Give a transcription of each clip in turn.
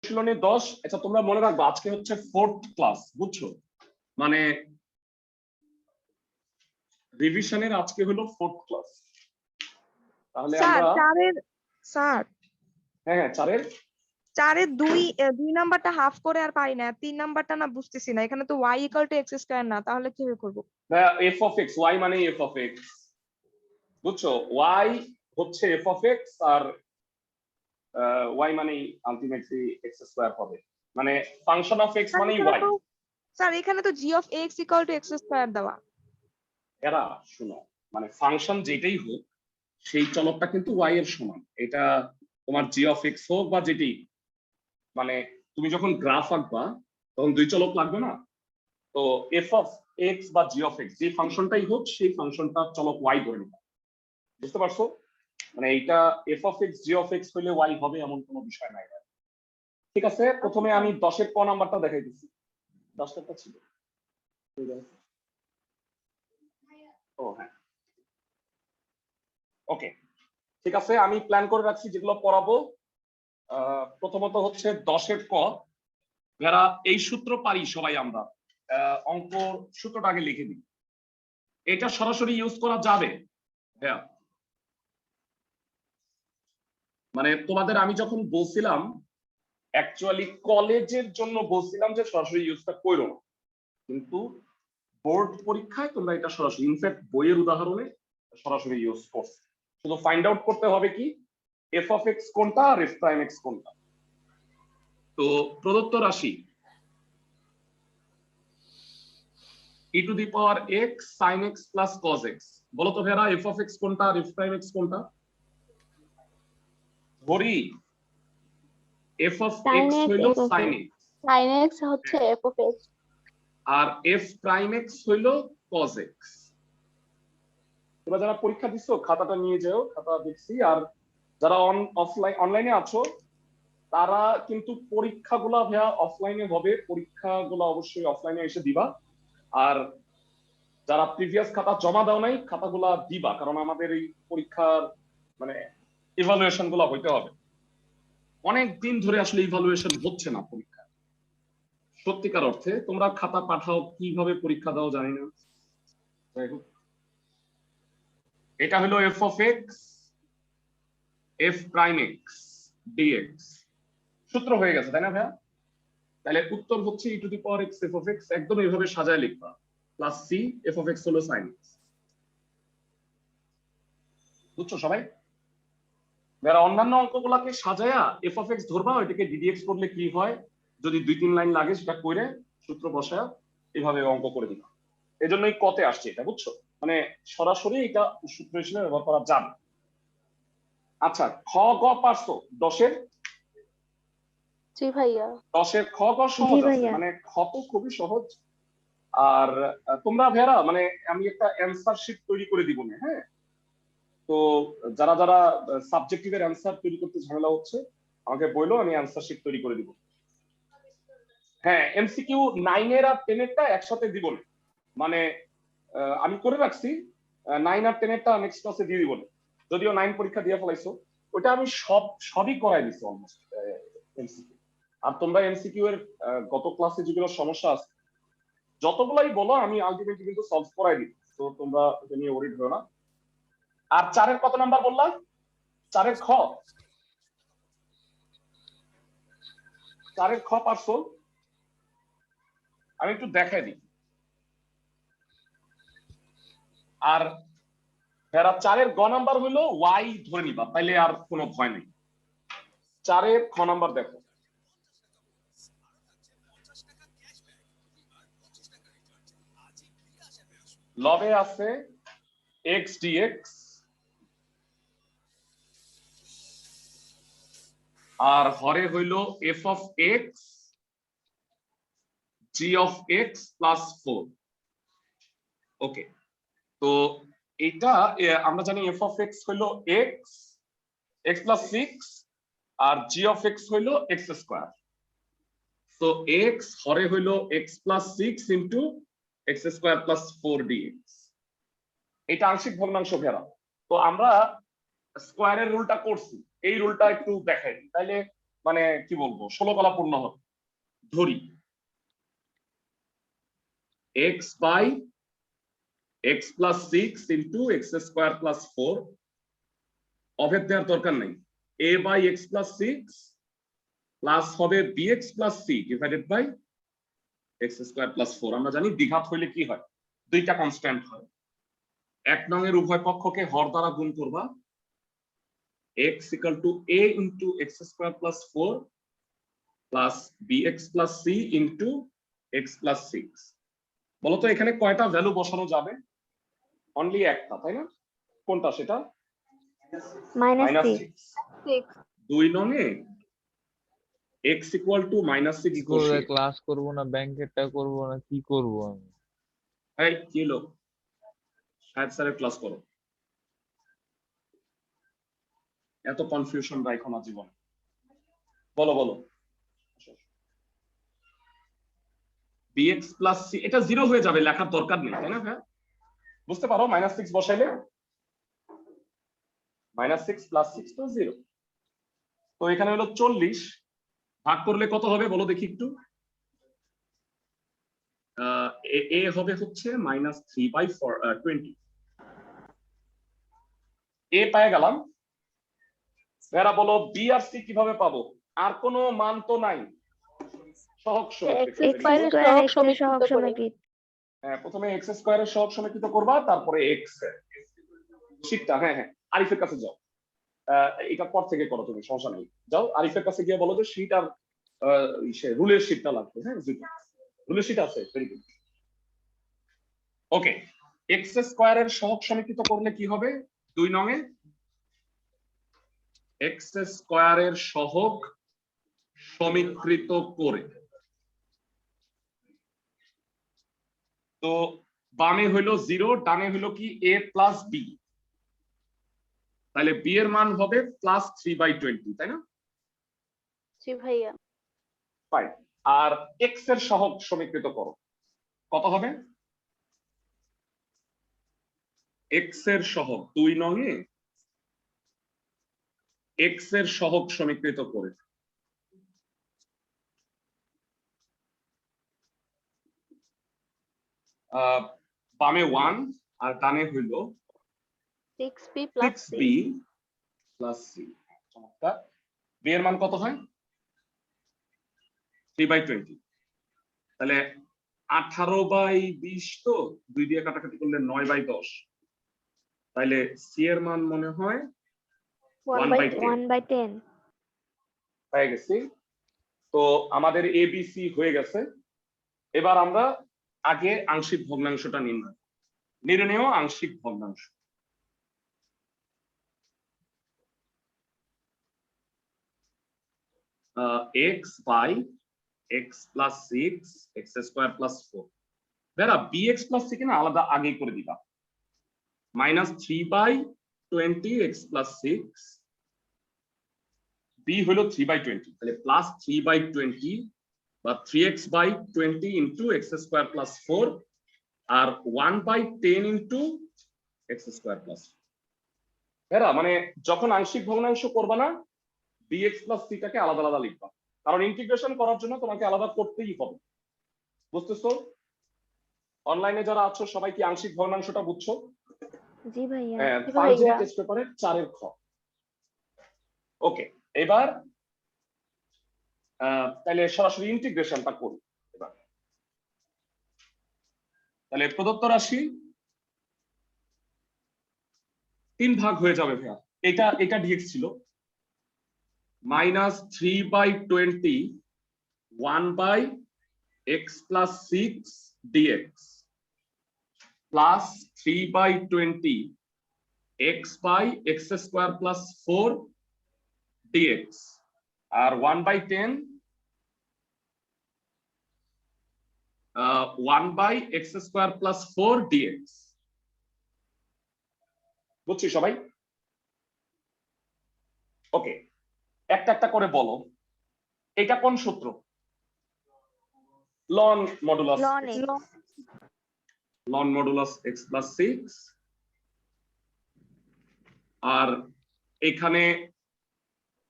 অনুশীলনী 10। আচ্ছা তোমরা মনে রাখবে আজকে হচ্ছে 4th ক্লাস, বুঝছো? মানে রিভিশনের আজকে হলো 4th ক্লাস। তাহলে আমরা স্যার হ্যাঁ 4-এর 2 নাম্বারটা হাফ করে আর পাই না, 3 নাম্বারটা না বুঝতেছি না। এখানে তো y = x² না, তাহলে কিভাবে করব? f of x, y মানে f of x, বুঝছো? y হচ্ছে f of x আর y মানে আলটিমেটলি x² হবে, মানে ফাংশন অফ x মানে y। স্যার এখানে তো g of x = x² দেওয়া। এরা শুনো, মানে ফাংশন যেটাই হোক সেই চলকটা কিন্তু y এর সমান। এটা তোমার g of x হোক বা যেটি, মানে তুমি যখন গ্রাফ আঁকবা তখন দুই চলক লাগবে না? তো f of x বা g of x যে ফাংশনটাই হোক সেই ফাংশনটার চলক y ধরে নিবা, বুঝতে পারছো? মানে এইটা f of x g of x হইলে y হবে এমন কোনো বিষয় নাই। ঠিক আছে, প্রথমে আমি 10-এর ক নাম্বারটা দেখাই দিচ্ছি। 10টাটা ছিল, ও হ্যাঁ ওকে ঠিক আছে, আমি প্ল্যান করে রাখছি যেগুলো পড়াবো। প্রথমত হচ্ছে 10-এর ক। যারা এই সূত্র পারি সবাই আমরা, অঙ্ক সূত্রটা আগে লিখে দিই। এটা সরাসরি ইউজ করা যাবে, হ্যাঁ মানে তোমাদের আমি যখন বলছিলাম অ্যাকচুয়ালি কলেজের জন্য বলছিলাম যে সরাসরি ইউজটা করো না, কিন্তু বোর্ড পরীক্ষায় তোমরা এটা সরাসরি, ইনফ্যাক্ট বইয়ের উদাহরণে সরাসরি ইউজ করছে। শুধু ফাইন্ড আউট করতে হবে কি f of x কোনটা আর f prime x কোনটা। তো প্রদত্ত রাশি e to the power x sin x plus cos x, বলো তো ভেরা f of x কোনটা আর f prime x কোনটা? ধরি f of x হইলো sin x, sin x হচ্ছে f of x R f prime x হইলো cos x। তোমরা যারা পরীক্ষা দিছো খাতাটা নিয়ে যাও, খাতা দেখছি। আর যারা অনলাইনে আছো তারা কিন্তু পরীক্ষাগুলো ভাইয়া অফলাইনে হবে, পরীক্ষাগুলো অবশ্যই অফলাইনে এসে দিবা। আর যারা প্রিভিয়াস খাতা জমা দাও নাই খাতাগুলা দিবা, কারণ আমাদের এই পরীক্ষার মানে ইভালুয়েশন গুলো হইতে হবে। অনেক দিন ধরে আসলে ইভালুয়েশন হচ্ছে না পরীক্ষা, সত্যিকার অর্থে। তোমরা খাতা পাঠাও, কিভাবে পরীক্ষা দাও জানি না। এটা হলো f of x f prime x dx, সূত্র হয়ে গেছে তাই না ভাইয়া? তাহলে উত্তর হচ্ছে e to the power x f of x, একদম এইভাবে সাজায় লিখবা, plus c f of x হলো sin x। বুঝছো সবাই? যারা অন্যান্য অঙ্কগুলোকে সাজায়া f of x ধরবা, ওইটাকে ddx করলে কি হয় যদি 2-3 লাইন লাগে সেটা কইরে সূত্র বসায়া এইভাবে অঙ্ক করে দিবা। এজন্যই কতে আসছে এটা, বুঝছো? মানে সরাসরি এটা সূত্র হিসেবে ব্যবহার করা যাবে। আচ্ছা খ গ পারছো 10-এর? জি ভাইয়া। 10-এর খ গ সহজ আছে, মানে খ তো খুবই সহজ। আর তোমরা ভেরা মানে আমি একটা অ্যান্সার শিট তৈরি করে দিব না, হ্যাঁ? তো যারা যারা সাবজেক্টিভের অ্যান্সার তৈরি করতে ঝামেলা হচ্ছে আমাকে বললো, আমি অ্যান্সার শিট তৈরি করে দিব। হ্যাঁ এমসিকিউ 9-এর আর 10-এরটা একসাথে দিব না, মানে আমি করে রাখছি 9 আর 10-এরটা নেক্সট ক্লাসে দিয়ে দিব না। যদিও 9 পরীক্ষা দিয়ে ফেলাইছো, ওটা আমি সবই করাই দিছি অলমোস্ট এমসিকিউ। আর তোমরা এমসিকিউ এর গত ক্লাসে যেগুলো সমস্যা আছে যতগুলাই বলো আমি আলটিমেটলি কিন্তু সলভ করাই দিই, তো তোমরা এটা নিয়ে ওরিড হও না। আর 4-এর কত নাম্বার বললাম? 4-এর খ, 4-এর খ পারছো? আমি একটু দেখাই দিই। আর যারা 4-এর গ নাম্বার হইলো ওয়াই ধরে নিবা, তাইলে আর কোনো ভয় নেই। 4-এর খ নাম্বার দেখো, লবে আছে x dx আর হরে হইল f of x g of x plus 4। ওকে, তো এটা আমরা জানি f of x হইল x plus 6 আর g of x হইল x স্কয়ার। তো x হরে হইল x plus 6 into x square plus 4 dx। এটা আংশিক ভগ্নাংশ ঘেরা। তো আমরা স্কয়ারের রুলটা করছি, এই রুলটা একটু দেখাই দিই, তাইলে মানে কি বলবো 16 কলা পূর্ণ হবে। ধরি x by x plus 6 into x square plus 4, অভেদ দেওয়ার দরকার নাই, a by x plus 6 plus হবে bx plus c divided by x square plus 4। আমরা জানি দ্বিঘাত হইলে কি হয়, দুইটা কনস্ট্যান্ট হয়। এক নংয়ের উভয় পক্ষকে হর দ্বারা গুণ করবা, x equal to a into x square plus 4 plus bx plus c into x plus 6। বলতো এখানে কয়টা ভ্যালু বসানো যাবে? অনলি একটা, তাই না? কোনটা সেটা? -6 দুই নংয়ে x equal to -6 কি করবো, বসিয়ে, ক্লাস করবো না ব্যাংকেরটা করবো না কি করবো আমি? এই কি হলো, সাহেব স্যারের ক্লাস করো, এত কনফিউশন রাখো না জীবনে। বলো বলো, bx plus c, এটা 0 হয়ে যাবে, লেখার দরকার নেই, তাই না? হ্যাঁ বুঝতে পারো, -6 বসাইলে -6 plus 6 তো 0। তো এখানে হলো 40, ভাগ করলে কত হবে বলো দেখি একটু। এ হবে হচ্ছে -3/20, এ পেয়ে গেলাম। এরা বলো বি আর সি কিভাবে পাবো? আর কোনো মান তো নাই, সহগ সমীকৃত। X স্কয়ারের সহগ সমীকৃত করে। হ্যাঁ, প্রথমে x স্কয়ারের সহগ সমীকৃত করবা, তারপরে x এর শীটটা। হ্যাঁ হ্যাঁ, আরিফের কাছে যাও, এটা পর থেকে করো তুমি, সমস্যা নেই। যাও আরিফের কাছে গিয়ে বলো যে শীট আর রুলের শীটটা লাগবে। হ্যাঁ রুলের শীট আছে, ভেরি গুড। ওকে, এক্স স্কয়ারের সহগ সমীকৃত করলে কি হবে? 2 নংয়ে এক্স স্কয়ারের সহগ সমীকৃত করে, তো বামে হইলো 0, ডানে হইলো কি a প্লাস b, তাহলে b এর মান হবে +3/20, তাই না? জি ভাইয়া। ফাইন। আর x এর সহগ সমীকৃত করো, কত হবে? x এর সহগ 2 নংয়ে x এর সহগ সমীকৃত করে, বামে 1 আর ডানে হইল 6b plus 6b plus c। চমৎকার। b এর মান কত হয়? 3/20, তাহলে 18/20, তো 2 দিয়ে কাটাকাটি করলে 9/10, তাহলে c এর মান মনে হয় 1/10 1/10 হয়ে গেছে। তো আমাদের এ বি সি হয়ে গেছে। এবার আমরা আগে আংশিক ভগ্নাংশটা নির্ণয় আংশিক ভগ্নাংশ। x by x plus 6 x square plus 4, Bera bx plus c কে না আলাদা আগেই করে দিবা, -3/20 x plus 6, b হলো 3/20, তাহলে +3/20 বা 3x/20 into x square plus 4 আর 1/10 into x square plus 4। Bera মানে যখন আংশিক ভগ্নাংশ করবা না, bx plus c টাকে আলাদা আলাদা লিখবা, কারণ ইন্টিগ্রেশন করার জন্য তোমাকে আলাদা করতেই হবে। বুঝতেছো? অনলাইনে যারা আছো সবাই কি আংশিক ভগ্নাংশটা বুঝছো? জি ভাইয়া। পাঞ্জেব টেস্ট পেপারের 4 এর খ। ওকে, এবার তাহলে সরাসরি ইন্টিগ্রেশনটা করি এবার। তাহলে প্রদত্ত রাশি 3 ভাগ হয়ে যাবে ভাইয়া। এটা dx ছিল, -3/20 1/x plus 6 dx plus 3/20 x by x square plus 4 dx R 1/10 1/x square plus 4 dx। বুঝছি সবাই? ওকে, একটা একটা করে বলো, এটা কোন সূত্র? লন মডুলাস x plus 6, আর এখানে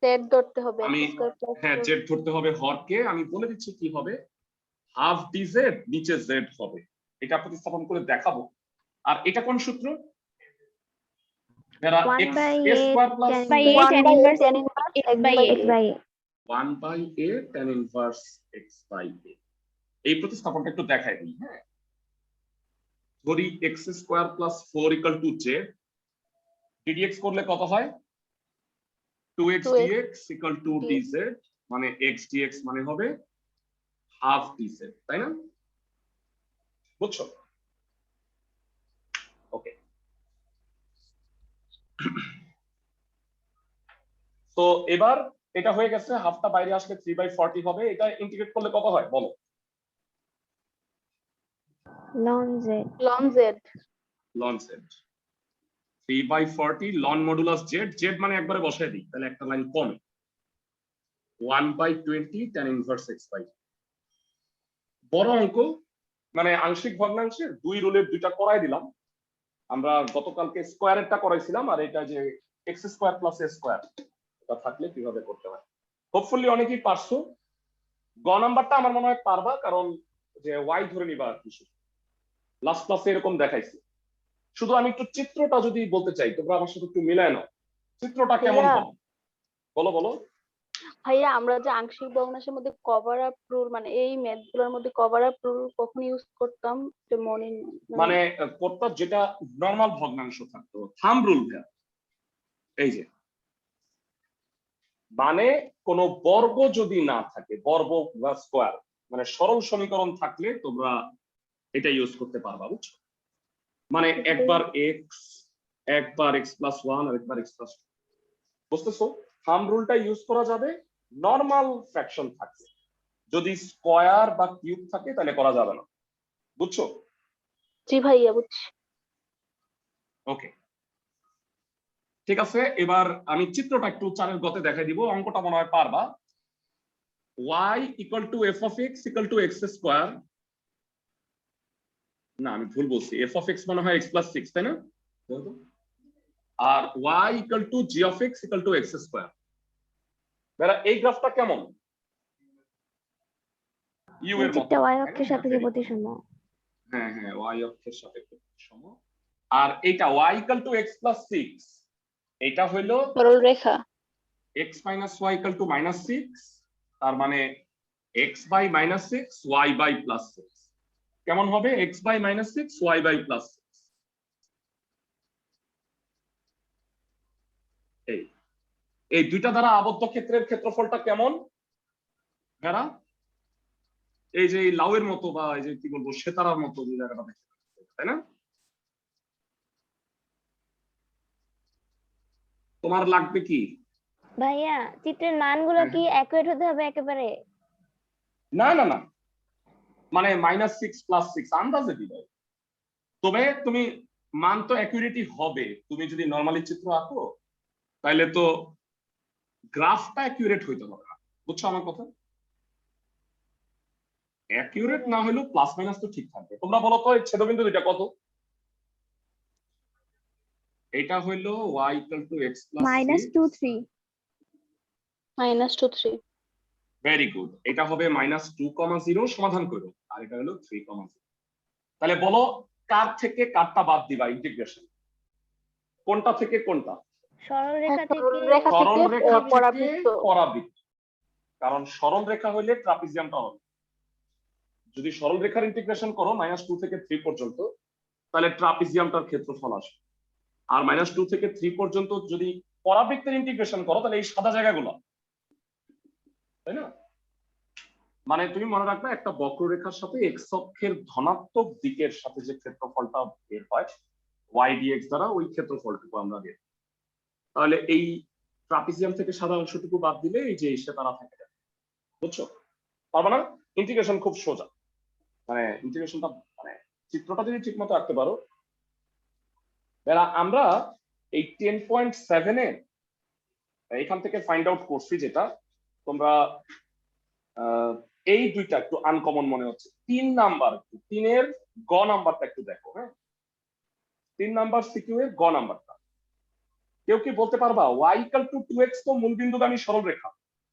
জেড ধরতে হবে আমি x স্কয়ার প্লাস হ্যাঁ জেড ধরতে হবে হরকে, আমি বলে দিচ্ছি কি হবে, হাফ ডি জেড নিচে জেড হবে, এটা প্রতিস্থাপন করে দেখাবো। আর এটা কোন সূত্র? এরা 1 x by a a square plus tan by inverse tan inverse x by x by a 1 by a tan inverse x by a। এই প্রতিস্থাপনটা একটু দেখাই দিই। হ্যাঁ, ধরি x square plus 4 equal to z, ddx করলে কত হয়? 2x 2x dx equal to dz, মানে x dx মানে হবে হাফ dz, তাই না? বুঝছো? ওকে, তো এবার এটা হয়ে গেছে, হাফটা বাইরে আসলে 3/40 হবে। এটা ইন্টিগ্রেট করলে কত হয় বলো? ln z লন Z ln z 3/40 ln modulus z, z মানে একবারে বসায় দিই, তাহলে একটা লাইন কমে, 1/20 tan ইনভার্স x বাই। বড় অঙ্ক, মানে আংশিক ভগ্নাংশের দুই রুলের দুইটা করাই দিলাম। আমরা গতকালকে স্কয়ারেরটা করাইছিলাম, আর এটা যে x square plus a square, এটা থাকলে কিভাবে করতে হয়। হোপফুলি অনেকেই পারছো। গ নাম্বারটা আমার মনে হয় পারবা, কারণ যে y ধরে নিবা আর কিছু লাস্ট ক্লাসে এরকম দেখাইছি। শুধু আমি একটু চিত্রটা যদি বলতে চাই, তোমরা আমার সাথে একটু মিলায় নাও, চিত্রটা কেমন ভাইয়া। হবে বলো বলো। ভাইয়া আমরা যে আংশিক ভগ্নাংশের মধ্যে কভার আপ রুল, মানে এই ম্যাথ গুলোর মধ্যে কভার আপ রুল কখন ইউজ করতাম এটা মনে নেই। মানে করতে যেটা নরমাল ভগ্নাংশ থাকতো, থাম্ব রুল। এই যে মানে কোন বর্গ যদি না থাকে, বর্গ বা স্কয়ার, মানে সরল সমীকরণ থাকলে তোমরা এটা ইউজ করতে পারবা, বুঝছো? মানে একবার একবার x প্লাস 1 আর একবার x প্লাস 2, বুঝতেছো? থাম্ব রুলটা ইউজ করা যাবে নরমাল ফ্র্যাকশন থাকলে, যদি স্কয়ার বা কিউব থাকে তাহলে করা যাবে না, বুঝছো? জি ভাইয়া বুঝছি। ওকে, ঠিক আছে। এবার আমি চিত্রটা একটু চারের গতে দেখাই দিব, অঙ্কটা মনে হয় পারবা। y equal two f of x equal to x square, না আমি ভুল বলছি, f অফ x মনে হয় x প্লাস 6, তাই না? আর y equal two g of x equal to x square. Bera এই গ্রাফটা কেমন? u এর মতো, যেটা y অক্ষের সাপেক্ষে প্রতিসম। হ্যাঁ হ্যাঁ, y অক্ষের সাপেক্ষে প্রতিসম। আর এইটা y equal to x plus 6, এটা হইলো সরল রেখা। x minus y equal to minus 6, তার মানে x by minus 6 y by plus 6। কেমন হবে? x by minus 6 y by plus 6। এই দুইটা দ্বারা আবদ্ধ ক্ষেত্রের ক্ষেত্রফলটা কেমন যারা? এই যে লাউয়ের মতো, বা এই যে কি বলবো, সেতারার মতো যে জায়গাটা দেখতে পাচ্ছেন, তাই না? তোমার লাগবে কি ভাইয়া চিত্রের মানগুলো কি অ্যাকুরেট হতে হবে একেবারে? না না না, মানে -6 + 6 আন্দাজে দিবে, তবে তুমি মান তো অ্যাকুরেটই হবে। তুমি যদি নরমালি চিত্র আঁকো তাহলে তো গ্রাফটা অ্যাকুরেট হইতে হবে না, বুঝছো আমার কথা? অ্যাকুরেট না হলেও প্লাস মাইনাস তো ঠিক থাকবে। তোমরা বলো তো এই ছেদবিন্দু দুইটা কত? এটা হইলো y = x + -2 3 -2 3। ভেরি গুড, এটা হবে -2, 0 সমাধান করো, আর এটা হলো 3, 0। তাহলে বলো কার থেকে কারটা বাদ দিবা ইন্টিগ্রেশন? কোনটা থেকে কোনটা? সরল রেখা থেকে সরল রেখা থেকে পরাবৃত্ত। পরাবৃত্ত, কারণ সরল রেখা হইলে ট্রাপিজিয়ামটা হবে। যদি সরল রেখার ইন্টিগ্রেশন করো -2 থেকে 3 পর্যন্ত, তাহলে ট্রাপিজিয়ামটার ক্ষেত্রফল আসবে। আর -2 থেকে 3 পর্যন্ত যদি পরাবৃত্তের ইন্টিগ্রেশন করো, তাহলে এই সাদা জায়গাগুলো, তাই না? মানে তুমি মনে রাখবে একটা বক্ররেখার সাথে x অক্ষের ধনাত্মক দিকের সাথে যে ক্ষেত্রফলটা বের হয় y dx দ্বারা, ওই ক্ষেত্রফলটুকু আমরা বের। তাহলে এই ট্রাপিজিয়াম থেকে সাদা অংশটুকু বাদ দিলে এই যে সেতারা থেকে যাবে, বুঝছো? পারবা না? ইন্টিগ্রেশন খুব সোজা, মানে ইন্টিগ্রেশনটা, মানে চিত্রটা যদি ঠিক মতো আঁকতে পারো। আমরা এই 10.7 এ এখান থেকে ফাইন্ড আউট করছি, যেটা তোমরা এই দুইটা একটু আনকমন মনে হচ্ছে। 3 নাম্বার, 3 এর গ নাম্বারটা একটু দেখো। হ্যাঁ, 3 নাম্বার সিকিউ এর গ নাম্বারটা কেউ কি বলতে পারবা y ইকুয়াল টু 2x তো মূলবিন্দুগামী সরলরেখা,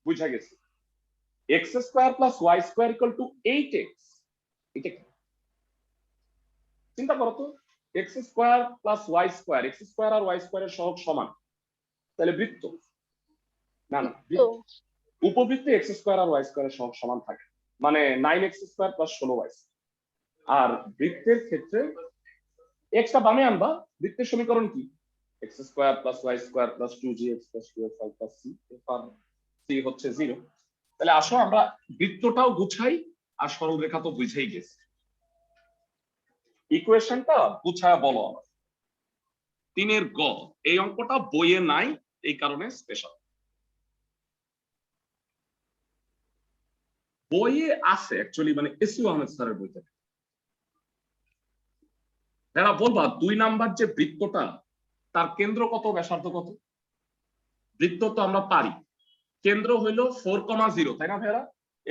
বুঝা গেছে। x square plus y square equal to 8x, এটা কি? চিন্তা করো তো, x square plus y square, x square আর y স্কয়ারের সহগ সমান, তাহলে বৃত্ত না না বৃত্ত, উপবৃত্তে x স্কয়ার আর y স্কয়ারের সহগ সমান থাকে, মানে 9x স্কয়ার প্লাস 16y। আর বৃত্তের ক্ষেত্রে x টা বামে আনবা, বৃত্তের সমীকরণ কি? x square plus y square plus 2gx plus 2fy plus c, c হচ্ছে 0। তাহলে আসো আমরা বৃত্তটাও গুছাই আর সরলরেখা তো বুঝেই গেছে, ইকুয়েশনটা গুছায়া বলো আমার। 3 গ, এই অঙ্কটা বইয়ে নাই, এই কারণে স্পেশাল। বইয়ে আছে অ্যাকচুয়ালি, মানে এসইউ আহমেদ স্যারের বইতে। যারা বলবা 2 নাম্বার যে বৃত্তটা, তার কেন্দ্র কত, ব্যাসার্ধ কত? বৃত্ত তো আমরা পারি, কেন্দ্র হইল 4,0, তাই না ভাইরা?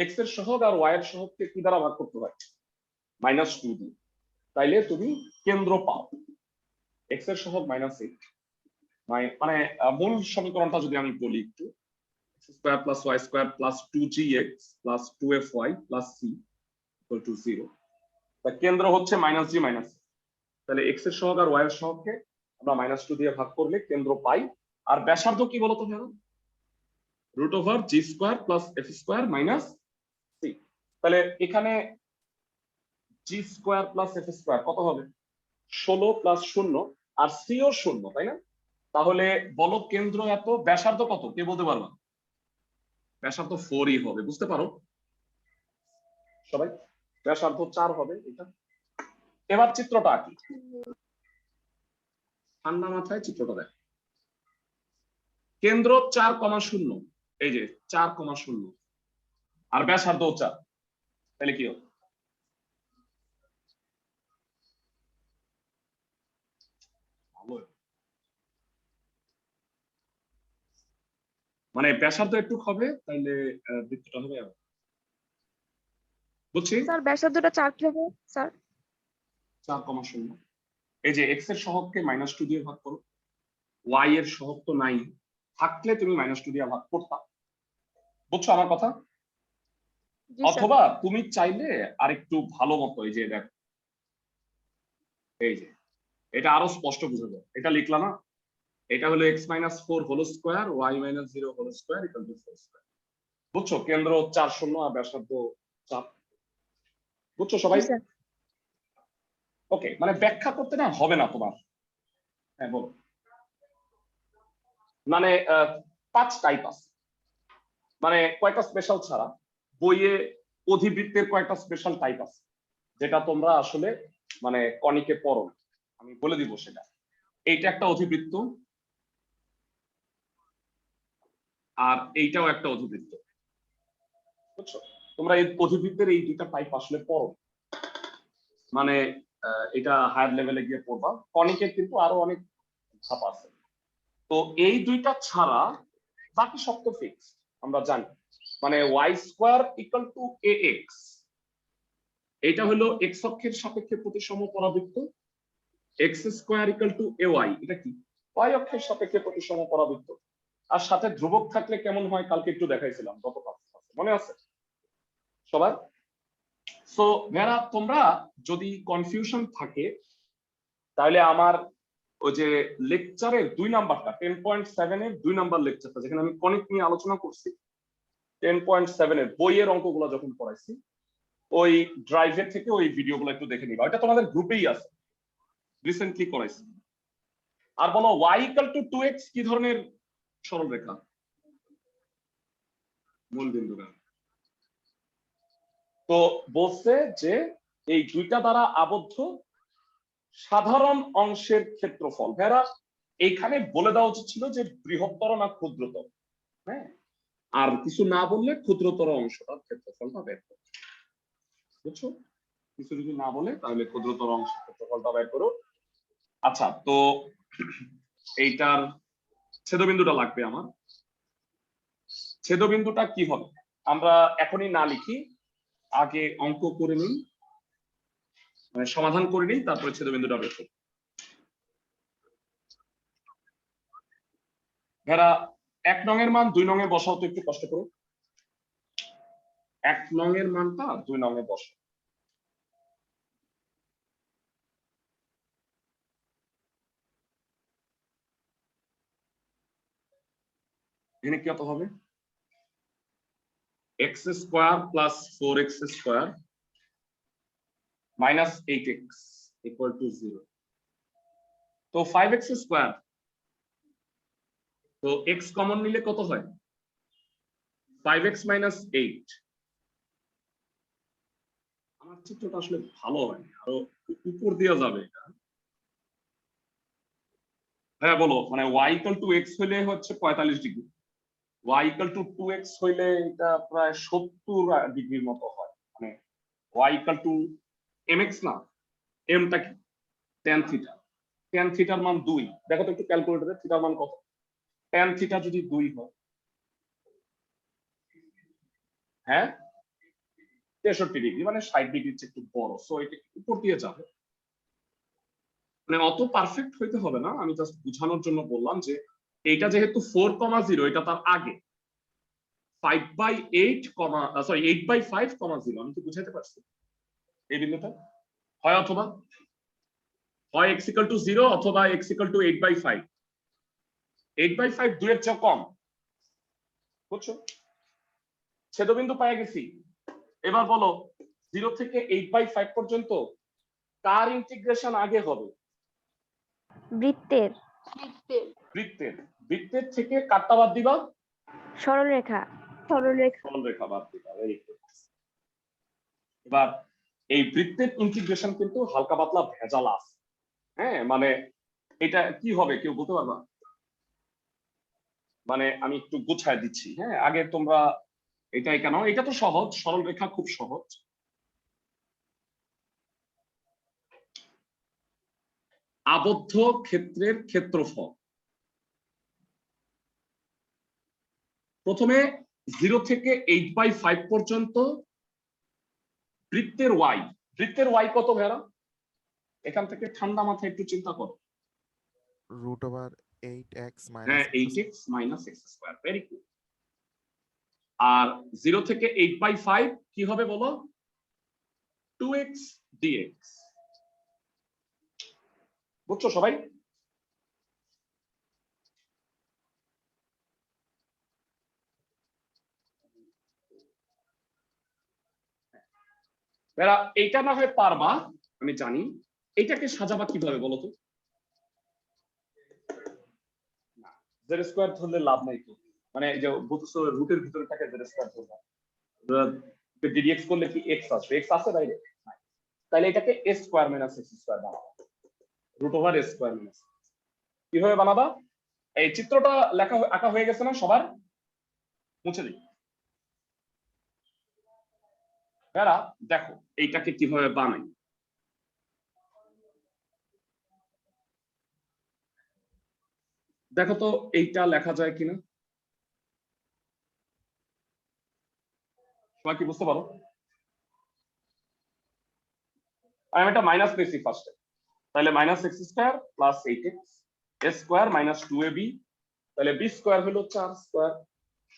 এক্স এর সহগ আর ওয়াই এর সহগকে কি দ্বারা ভাগ করতে হয়? -2 দিয়ে। তাইলে তুমি কেন্দ্র পাও, এক্স এর সহগ -8, মানে মূল সমীকরণটা যদি আমি বলি একটু, square plus Y square plus 2gx plus 2fy plus c equal to 0। তা কেন্দ্র হচ্ছে -g মাইনাস, তাহলে এক্স এর সহগ আর ওয়াই এর সহগকে আমরা -2 দিয়ে ভাগ করলে কেন্দ্র পাই। আর ব্যাসার্ধ কি বলতো ভাইরা? √g square plus f square minus c। তাহলে এখানে g square plus f square কত হবে? 16 প্লাস 0, আর c ও 0, তাই না? তাহলে বলো কেন্দ্র এত, ব্যাসার্ধ কত কে বলতে পারবা? ব্যাসার্ধ 4ই হবে, বুঝতে পারো সবাই? ব্যাসার্ধ 4 হবে এটা। এবার চিত্রটা আঁকি, ঠান্ডা মাথায় চিত্রটা দেখ। কেন্দ্র 4,0, এই যে 4,0, আর ব্যাসার্ধ 4, তাহলে কি হবে? মানে ব্যাসার্ধ একটু হবে, তাইলে বৃত্তটা হবে বুঝছি। স্যার ব্যাসার্ধটা 4 কি হবে স্যার? 4,0। এই যে এক্স এর সহগকে -2 দিয়ে ভাগ করো, ওয়াই এর সহগ তো নাই, থাকলে তুমি -2 দিয়ে ভাগ করতা, বুঝছো আমার কথা? জি স্যার। অথবা তুমি চাইলে আরেকটু ভালো মতো, এই যে দেখো, এই যে এটা আরো স্পষ্ট বোঝা যায়, এটা লিখলা না, এটা হলো x-4 whole square y - 0 whole square equal to 4 square. বুঝছো? কেন্দ্র 4, 0 আর ব্যাসার্ধ 4, বুঝছো সবাই? জি স্যার। ওকে, মানে ব্যাখ্যা করতে না হবে না তোমার। হ্যাঁ বল। মানে 5 টাইপ আছে, মানে কয়টা স্পেশাল ছাড়া বইয়ে অধিবৃত্তের কয়টা স্পেশাল টাইপ আছে, যেটা তোমরা আসলে মানে কনিকে পড়ো, আমি বলে দিব সেটা। এইটা একটা অধিবৃত্ত, আর এইটাও একটা অধিবৃত্ত, বুঝছো? তোমরা এই অধিবৃত্তের এই দুইটা টাইপ আসলে পড়ো, মানে এটা হায়ার লেভেলে গিয়ে পড়বা। কনিকের কিন্তু আরো অনেক ধাপ আছে। তো এই দুইটা ছাড়া বাকি সব তো ফিক্স, আমরা জানি। মানে Y square equal to ax, এটা হলো এক্স অক্ষের সাপেক্ষে প্রতিসম পরাবৃত্ত। X square equal to ay, এটা কি? ওয়াই অক্ষের সাপেক্ষে প্রতিসম পরাবৃত্ত। আর সাথে ধ্রুবক থাকলে কেমন হয় কালকে একটু দেখাইছিলাম, গত ক্লাসে, মনে আছে সবার? সো ভেরা, তোমরা যদি কনফিউশন থাকে তাহলে আমার ওই যে লেকচারের 2 নাম্বারটা 10.7 এর 2 নাম্বার লেকচারটা, যেখানে আমি কনিক নিয়ে আলোচনা করছি, 10.7 এর বইয়ের অঙ্কগুলো যখন পড়াইছি, ওই ড্রাইভের থেকে ওই ভিডিওগুলো একটু দেখে নিবা, এটা তোমাদের গ্রুপেই আছে, রিসেন্টলি করাইছি। আর বলো y ইকুয়াল টু 2x কি ধরনের সরলরেখা? মূল বিন্দুগামী। তো বলছে যে এই দুইটা দ্বারা আবদ্ধ সাধারণ অংশের ক্ষেত্রফল। ভেরা, এইখানে বলে দেওয়া উচিত ছিল যে বৃহত্তর না ক্ষুদ্রতর, হ্যাঁ, আর কিছু না বললে ক্ষুদ্রতর অংশটার ক্ষেত্রফলটা বের করো, বুঝছো? কিছু যদি না বলে তাহলে ক্ষুদ্রতর অংশের ক্ষেত্রফলটা বের করো। আচ্ছা, তো এইটার ছেদবিন্দুটা লাগবে আমার। ছেদবিন্দুটা কি হবে আমরা এখনই না লিখি, আগে অঙ্ক করে নিই, মানে সমাধান করে নিই, তারপরে ছেদবিন্দুটা বের করি। ভাইরা 1 নং এর মান 2 নং এ বসাও তো একটু কষ্ট করে। 1 নং এর মানটা 2 নং এ বসাও। এখানে কি কত হবে? x square plus 4x square minus 8x equal to 0। তো 5x স্কয়ার, তো x কমন নিলে কত হয়? 5x minus 8। আমার চিত্রটা আসলে ভালো হয়, আরো উপর দিয়ে যাবে এটা। হ্যাঁ বলো, মানে y ইকুয়াল টু x হইলে হচ্ছে 45 degree, y equal two 2x হইলে এটা প্রায় 70 ডিগ্রির মতো হয়। মানে y ইকুয়াল টু mx না, m টা কি? tan theta. tan থিটার মান 2। দেখো তো একটু ক্যালকুলেটরে থিটার মান কত? tan থিটা যদি 2 হয়, হ্যাঁ 63 ডিগ্রি, মানে 60 ডিগ্রির চেয়ে একটু বড়। সো এটা উপর দিয়ে যাবে। মানে অত পারফেক্ট হইতে হবে না, আমি জাস্ট বোঝানোর জন্য বললাম যে এটা যেহেতু 4,0 এটা তার আগে 5/8, সরি 8/5, 0। আমি কি বুঝাইতে পারছি এই বিন্দুটা? হয় অথবা হয় x ইকুয়াল টু 0 অথবা x ইকুয়াল টু 8/5। 8/5 2 এর চেয়ে কম, বুঝছো? ছেদবিন্দু পেয়ে গেছি। এবার বলো 0 থেকে 8/5 পর্যন্ত কার ইন্টিগ্রেশন আগে হবে? বৃত্তের। বৃত্তের। বৃত্তের থেকে কাটটা বাদ দিবা? সরলরেখা। সরলরেখা বাদ দিবা। Very good. এবার এই বৃত্তের ইন্টিগ্রেশন কিন্তু হালকা পাতলা ভেজাল আছে। হ্যাঁ, মানে এটা কি হবে কেউ বলতে পারবা? মানে আমি একটু গুছায় দিচ্ছি। হ্যাঁ, আগে তোমরা এটাই কেন, এটা তো সহজ, সরল রেখা খুব সহজ। আবদ্ধ ক্ষেত্রের ক্ষেত্রফল প্রথমে 0 থেকে 8/5 পর্যন্ত বৃত্তের y। বৃত্তের y কত ভেড়া? এখান থেকে ঠান্ডা মাথায় একটু চিন্তা করো। √8x হ্যাঁ, 8x minus x square. Very good. আর 0 থেকে 8/5 কি হবে বলো? 2x dx। বুঝছো সবাই? এরা এইটা না হয় পারবা, আমি জানি। এইটাকে সাজাবা কিভাবে বলো তো? জেড স্কয়ার ধরলে লাভ নাই তো। মানে এই যে বুঝছো, রুটের ভিতরে থাকে জেড স্কয়ার ধরবা, ডিডিএক্স করলে কি এক্স আসবে? এক্স আছে বাইরে? তাহলে এটাকে এ স্কয়ার মাইনাস এক্স স্কয়ার বানাবো, √a স্কয়ার মাইনাস। কিভাবে বানাবা? এই চিত্রটা লেখা আঁকা হয়ে গেছে না সবার? মুছে দিই। এরা দেখো এইটাকে কিভাবে বানাই। দেখো তো এইটা লেখা যায় কিনা, সবাই কি বুঝতে পারো? আমি একটা মাইনাস পেয়েছি ফার্স্টে, তাহলে minus x square plus 8x এ স্কয়ার মাইনাস 2ab, তাহলে বি স্কয়ার হলো 4 স্কয়ার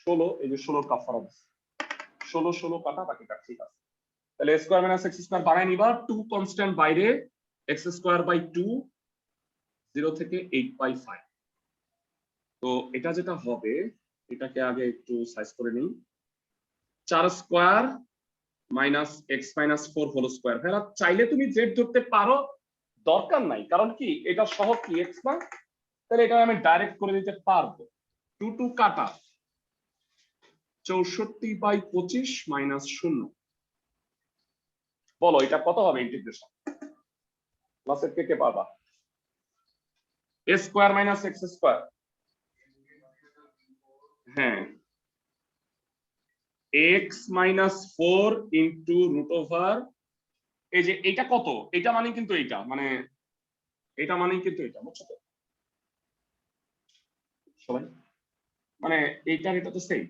16। এই যে 16 কাফারা 16 কাটা, বাকিটা ঠিক আছে। তাহলে a square minus x square বানাই নিবা। 2 কনস্ট্যান্ট বাইরে, x স্কয়ার বাই 2, 0 থেকে 8/5। তো এটা যেটা হবে, এটাকে আগে একটু সাইজ করে নিই। 4 square minus x minus 4 whole square. ভাইরা চাইলে তুমি z ধরতে পারো, দরকার নাই, কারণ কি এটা সহগ কি x না, তাহলে এটা আমি ডাইরেক্ট করে দিতে পারবো। 2 কাটা, 64/25 মাইনাস 0। বলো এটা কত হবে ইন্টিগ্রেশন? ক্লাসের কে পারবা? a square minus x square. হ্যাঁ, x মাইনাস 4 ইন্টু √, এই যে এটা কত, এটা মানে কিন্তু এইটা, মানে এটা মানে কিন্তু এটা, বুঝছো তো সবাই? মানে এইটার এটা তো same.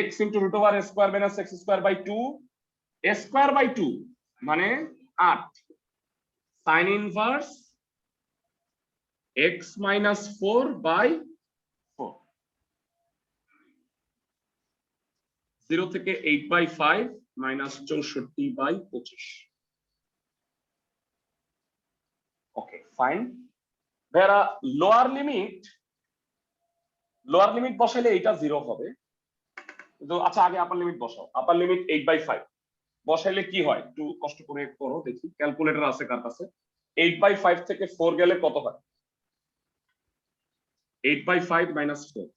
x into √a square minus x square by 2, a square by 2 মানে 8 sin ইনভার্স x minus 4 by 4, 0 থেকে 8 by 5 minus 64 by 25। Okay fine. ভেরা লোয়ার লিমিট বসাইলে এটা 0 হবে, কিন্তু আচ্ছা আগে আপার লিমিট বসাও। আপার লিমিট 8 by 5 বসাইলে কি হয় একটু কষ্ট করে করো দেখি, ক্যালকুলেটর আছে কার কাছে? 8 by 5 থেকে 4 গেলে কত হয়? 8 by 5 minus 4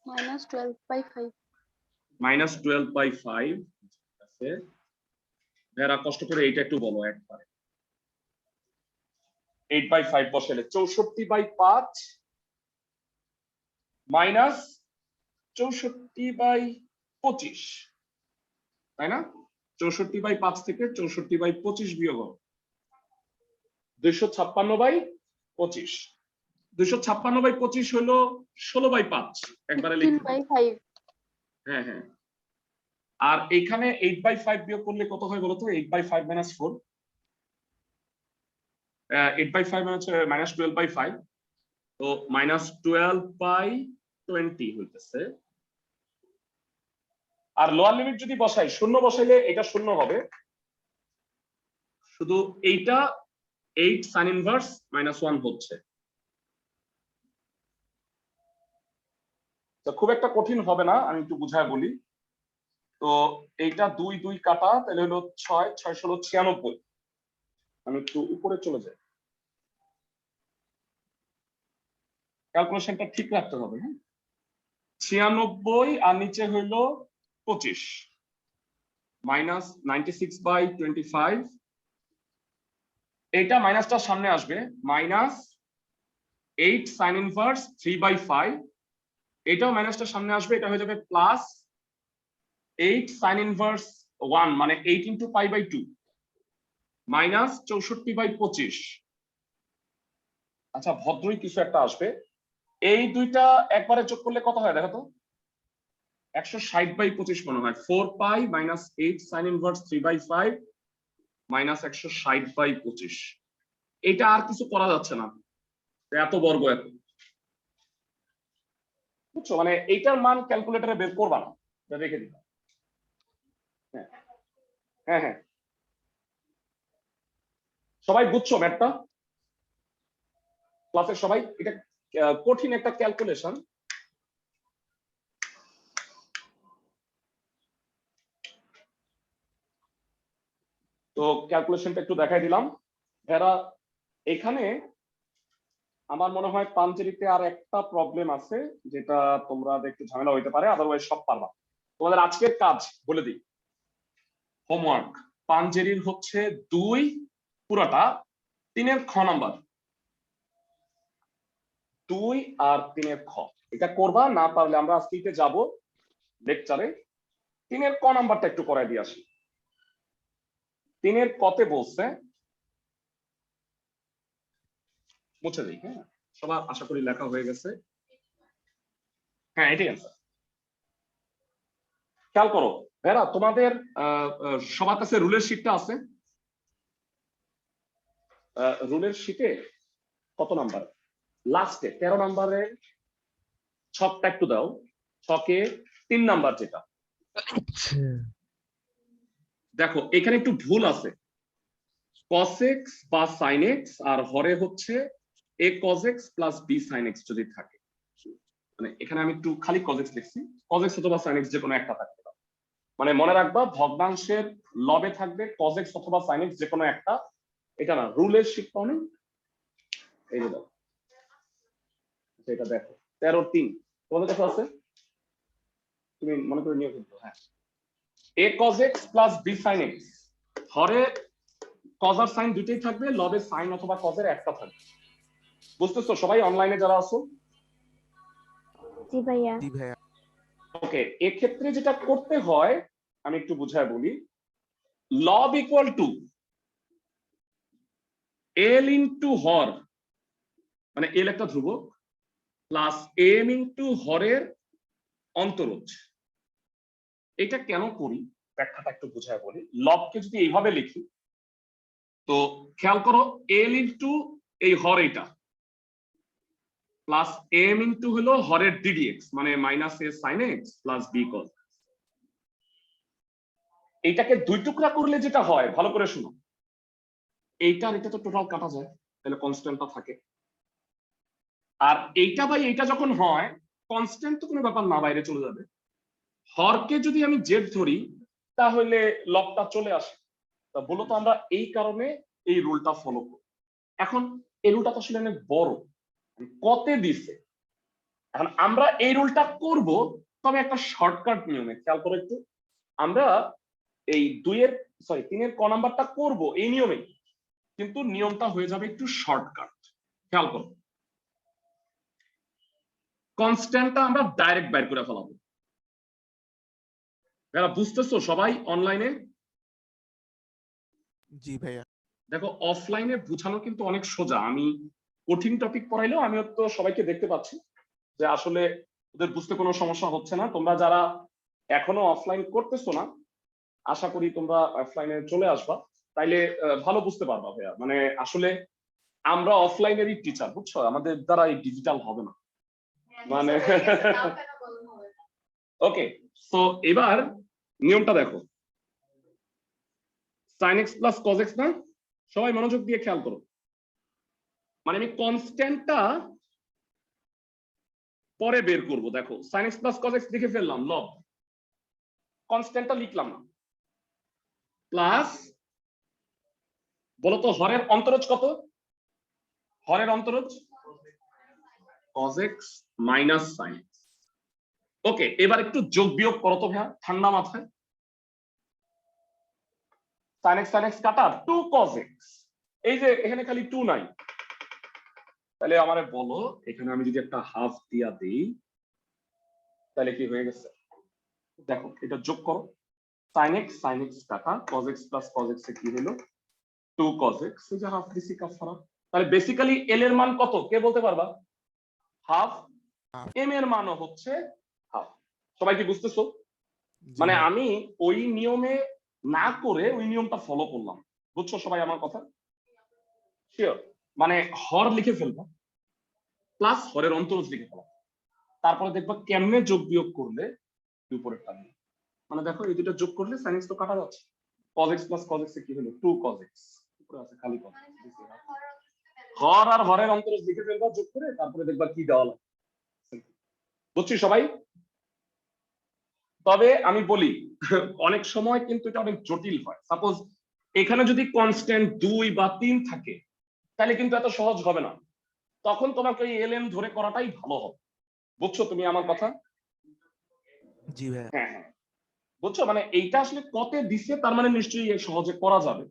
minus 12 by 5 minus 12 by 5 আছে। ভেরা কষ্ট করে এইটা একটু বলো একবারে। 8 by 5 বসাইলে 64 by 5 মাইনাস 64 by 25, তাই না? 64 by 5 থেকে 64 by 25 বিয়োগ হবে 256 by 25। 256 by 25 হলো 16 by 5, একবারে 15 লিখে by 5 হ্যাঁ হ্যাঁ। আর এখানে 8 by 5 বিয়োগ করলে কত হয় বলো তো? 8 by 5 minus 4, 8 by 5 minus 12 by 5, তো minus 12 by 20 হইতেছে। আর লোয়ার লিমিট যদি বসাই, শূন্য বসাইলে এটা শূন্য হবে, শুধু এইটা 8 sin inverse minus 1 হচ্ছে। তো খুব একটা কঠিন হবে না, আমি একটু বুঝায় বলি। তো এইটা 2 2 কাটা, তাহলে হলো 6 6 16 96। আমি একটু উপরে চলে যাই, ক্যালকুলেশনটা ঠিক রাখতে হবে। হ্যাঁ 96 আর নিচে হইলো 25 মাইনাস 96 by 25, এটা মাইনাসটা সামনে আসবে, মাইনাস 8 sin inverse 3 by 5, এটাও মাইনাসটা সামনে আসবে, এটা হয়ে যাবে প্লাস 8 sin inverse 1 মানে 8 into pi by 2 minus 64 by 25। আচ্ছা ভদ্রই কিছু একটা আসবে, এই দুইটা একবারে যোগ করলে কত হয় দেখো তো? 160 by 25 মনে হয়। 4 pi minus 8 sin inverse 3 by 5 minus 160 by 25। এটা আর কিছু করা যাচ্ছে না, এত বর্গ এত, বুঝছো? মানে এইটার মান ক্যালকুলেটরে বের করবা না, রেখে দিবা। হ্যাঁ হ্যাঁ হ্যাঁ, সবাই বুঝছো ম্যাথটা? ক্লাসের সবাই? এটা কঠিন একটা ক্যালকুলেশন। তো ক্যালকুলেশনটা একটু দেখাই দিলাম। ভেরা এখানে আমার মনে হয় পাঞ্জেরিতে আর একটা প্রবলেম আছে, যেটা তোমরা একটু ঝামেলা হইতে পারে, আদারওয়াইজ সব পারবা। তোমাদের আজকের কাজ বলে দিই, হোমওয়ার্ক পাঞ্জেরির হচ্ছে 2 পুরাটা, 3 খ নাম্বার, 2 আর 3 খ, এটা করবা। না পারলে আমরা আজকে যাব লেকচারে 3 ক নাম্বারটা একটু করাই দিয়ে আসি। 3 কতে বলছে, মুছে দিই। হ্যাঁ সবার আশা করি লেখা হয়ে গেছে। হ্যাঁ এটাই আনসার। খেয়াল করো ভেরা, তোমাদের সবার কাছে রুলের শিটটা আছে? রুলের শিটে কত নাম্বার? লাস্টে 13 নাম্বারের ছকটা একটু দাও, ছকে 3 নাম্বার যেটা। দেখো এখানে একটু ভুল আছে, cos x বা sin x আর হরে হচ্ছে a cos x plus b sin x যদি থাকে, মানে এখানে আমি একটু খালি cos x লিখছি, cos x অথবা sin x যে কোনো একটা থাকতে পারে। মানে মনে রাখবা ভগ্নাংশের লবে থাকবে cos x অথবা sin x যে কোনো একটা, এটা না রুলের শিট পাও না? এই যে দাও, এটা দেখো 13-3 তোমাদের কাছে আছে, তুমি মনে করে নিও কিন্তু। হ্যাঁ a cos x plus b sin x, Hare cos R sin দুটেই থাকবে, লবে sin অথবা cos এর একটা থাকবে। বুঝতেছো সবাই অনলাইনে যারা আছো? জি ভাইয়া। ওকে, এক্ষেত্রে যেটা করতে হয় আমি একটু বুঝায় বলি, লব ইকুয়াল টু এল ইনটু হর, মানে এল একটা ধ্রুবক, প্লাস এম ইনটু হরের অন্তরজ। এটা কেন করি ব্যাখ্যাটা একটু বুঝায় বলি। লবকে যদি এইভাবে লিখি, তো খেয়াল করো এল ইনটু এই হর, এটা প্লাস এম ইন্টু হলো হরের ডিডিএক্স D minus A sine X plus B cos. এইটাকে দুই টুকরা করলে যেটা হয় ভালো করে শুনো, এইটা আর এটা তো টোটাল কাটা যায়, তাহলে কনস্ট্যান্টটা থাকে। আর এইটা বাই এইটা যখন হয় কনস্ট্যান্ট তো কোনো ব্যাপার না, বাইরে চলে যাবে। হরকে যদি আমি জেড ধরি তাহলে লবটা চলে আসে। তা বলো তো আমরা এই কারণে এই রুলটা ফলো করি। এখন এই রুলটা তো আসলে অনেক বড়, কতে দিছে। এখন আমরা এই রুলটা করব, তবে একটা শর্টকাট নিয়মে। খেয়াল করো একটু, আমরা এই 3-এর ক নাম্বারটা করব এই নিয়মে, কিন্তু নিয়মটা হয়ে যাবে একটু শর্টকাট। খেয়াল করো, কনস্ট্যান্টটা আমরা ডাইরেক্ট বাইর করে ফেলাবো। যারা বুঝতেছো সবাই অনলাইনে? জি ভাইয়া। দেখো অফলাইনে বুঝানো কিন্তু অনেক সোজা। আমি কঠিন টপিক পড়াইলেও আমি তো সবাইকে দেখতে পাচ্ছি যে আসলে ওদের বুঝতে কোনো সমস্যা হচ্ছে না। তোমরা যারা এখনো অফলাইন করতেছো না, আশা করি তোমরা অফলাইনে চলে আসবা, তাইলে ভালো বুঝতে পারবা ভাইয়া। মানে আসলে আমরা অফলাইনেরই টিচার, বুঝছো, আমাদের দ্বারা এই ডিজিটাল হবে না মানে। ওকে, তো এবার নিয়মটা দেখো, sin x plus cos x না, সবাই মনোযোগ দিয়ে খেয়াল করো। মানে আমি কনস্ট্যান্টটা পরে বের করব। দেখো sin x plus cos x লিখে ফেললাম, লব, কনস্ট্যান্টটা লিখলাম না। প্লাস বলতো হরের অন্তরজ কত? হরের অন্তরজ cos x minus sin x। ওকে, এবার একটু যোগ বিয়োগ করো তো ভাইয়া ঠান্ডা মাথায়। sin x কাটা 2 cos x, এই যে এখানে খালি 2 নাই, তাহলে আমারে বলো এখানে আমি যদি একটা হাফ দিয়া দিই তাহলে কি হয়ে গেছে? দেখো এটা যোগ করো, sin x কাটা cos x plus cos x এ কি হলো 2 cos x, এই যে হাফ দিছি কাফারা। তাহলে বেসিক্যালি l এর মান কত কে বলতে পারবা? হাফ। m এর মানও হচ্ছে হাফ। সবাই কি বুঝতেছো? জি মানে ভাইয়া। আমি ওই নিয়মে না করে ওই নিয়মটা ফলো করলাম, বুঝছো সবাই আমার কথা? শিওর? মানে হর লিখে ফেলবো প্লাস হরের অন্তরজ লিখে ফেলবো, তারপরে দেখবা কেমনে যোগ বিয়োগ করলে উপরের টান। মানে দেখো এই দুটো যোগ করলে sin x তো কাটা যাচ্ছে, cos x plus cos x এ কি হলো 2 cos x, উপরে আছে খালি cos x। হর আর হরের অন্তরজ লিখে ফেলবা যোগ করে, তারপরে দেখবা কি দেওয়া লাগে। বুঝছি সবাই? তবে আমি বলি অনেক সময় কিন্তু এটা অনেক জটিল হয়। সাপোজ এখানে যদি কনস্ট্যান্ট 2 বা 3 থাকে তাহলে কিন্তু এত সহজ হবে না, তখন তোমাকে এই ln ধরে করাটাই ভালো হবে। বুঝছো তুমি আমার কথা? জি ভাইয়া। হ্যাঁ হ্যাঁ, বুঝছো? মানে এইটা আসলে কতে দিছে তার মানে নিশ্চয়ই সহজে করা যাবে।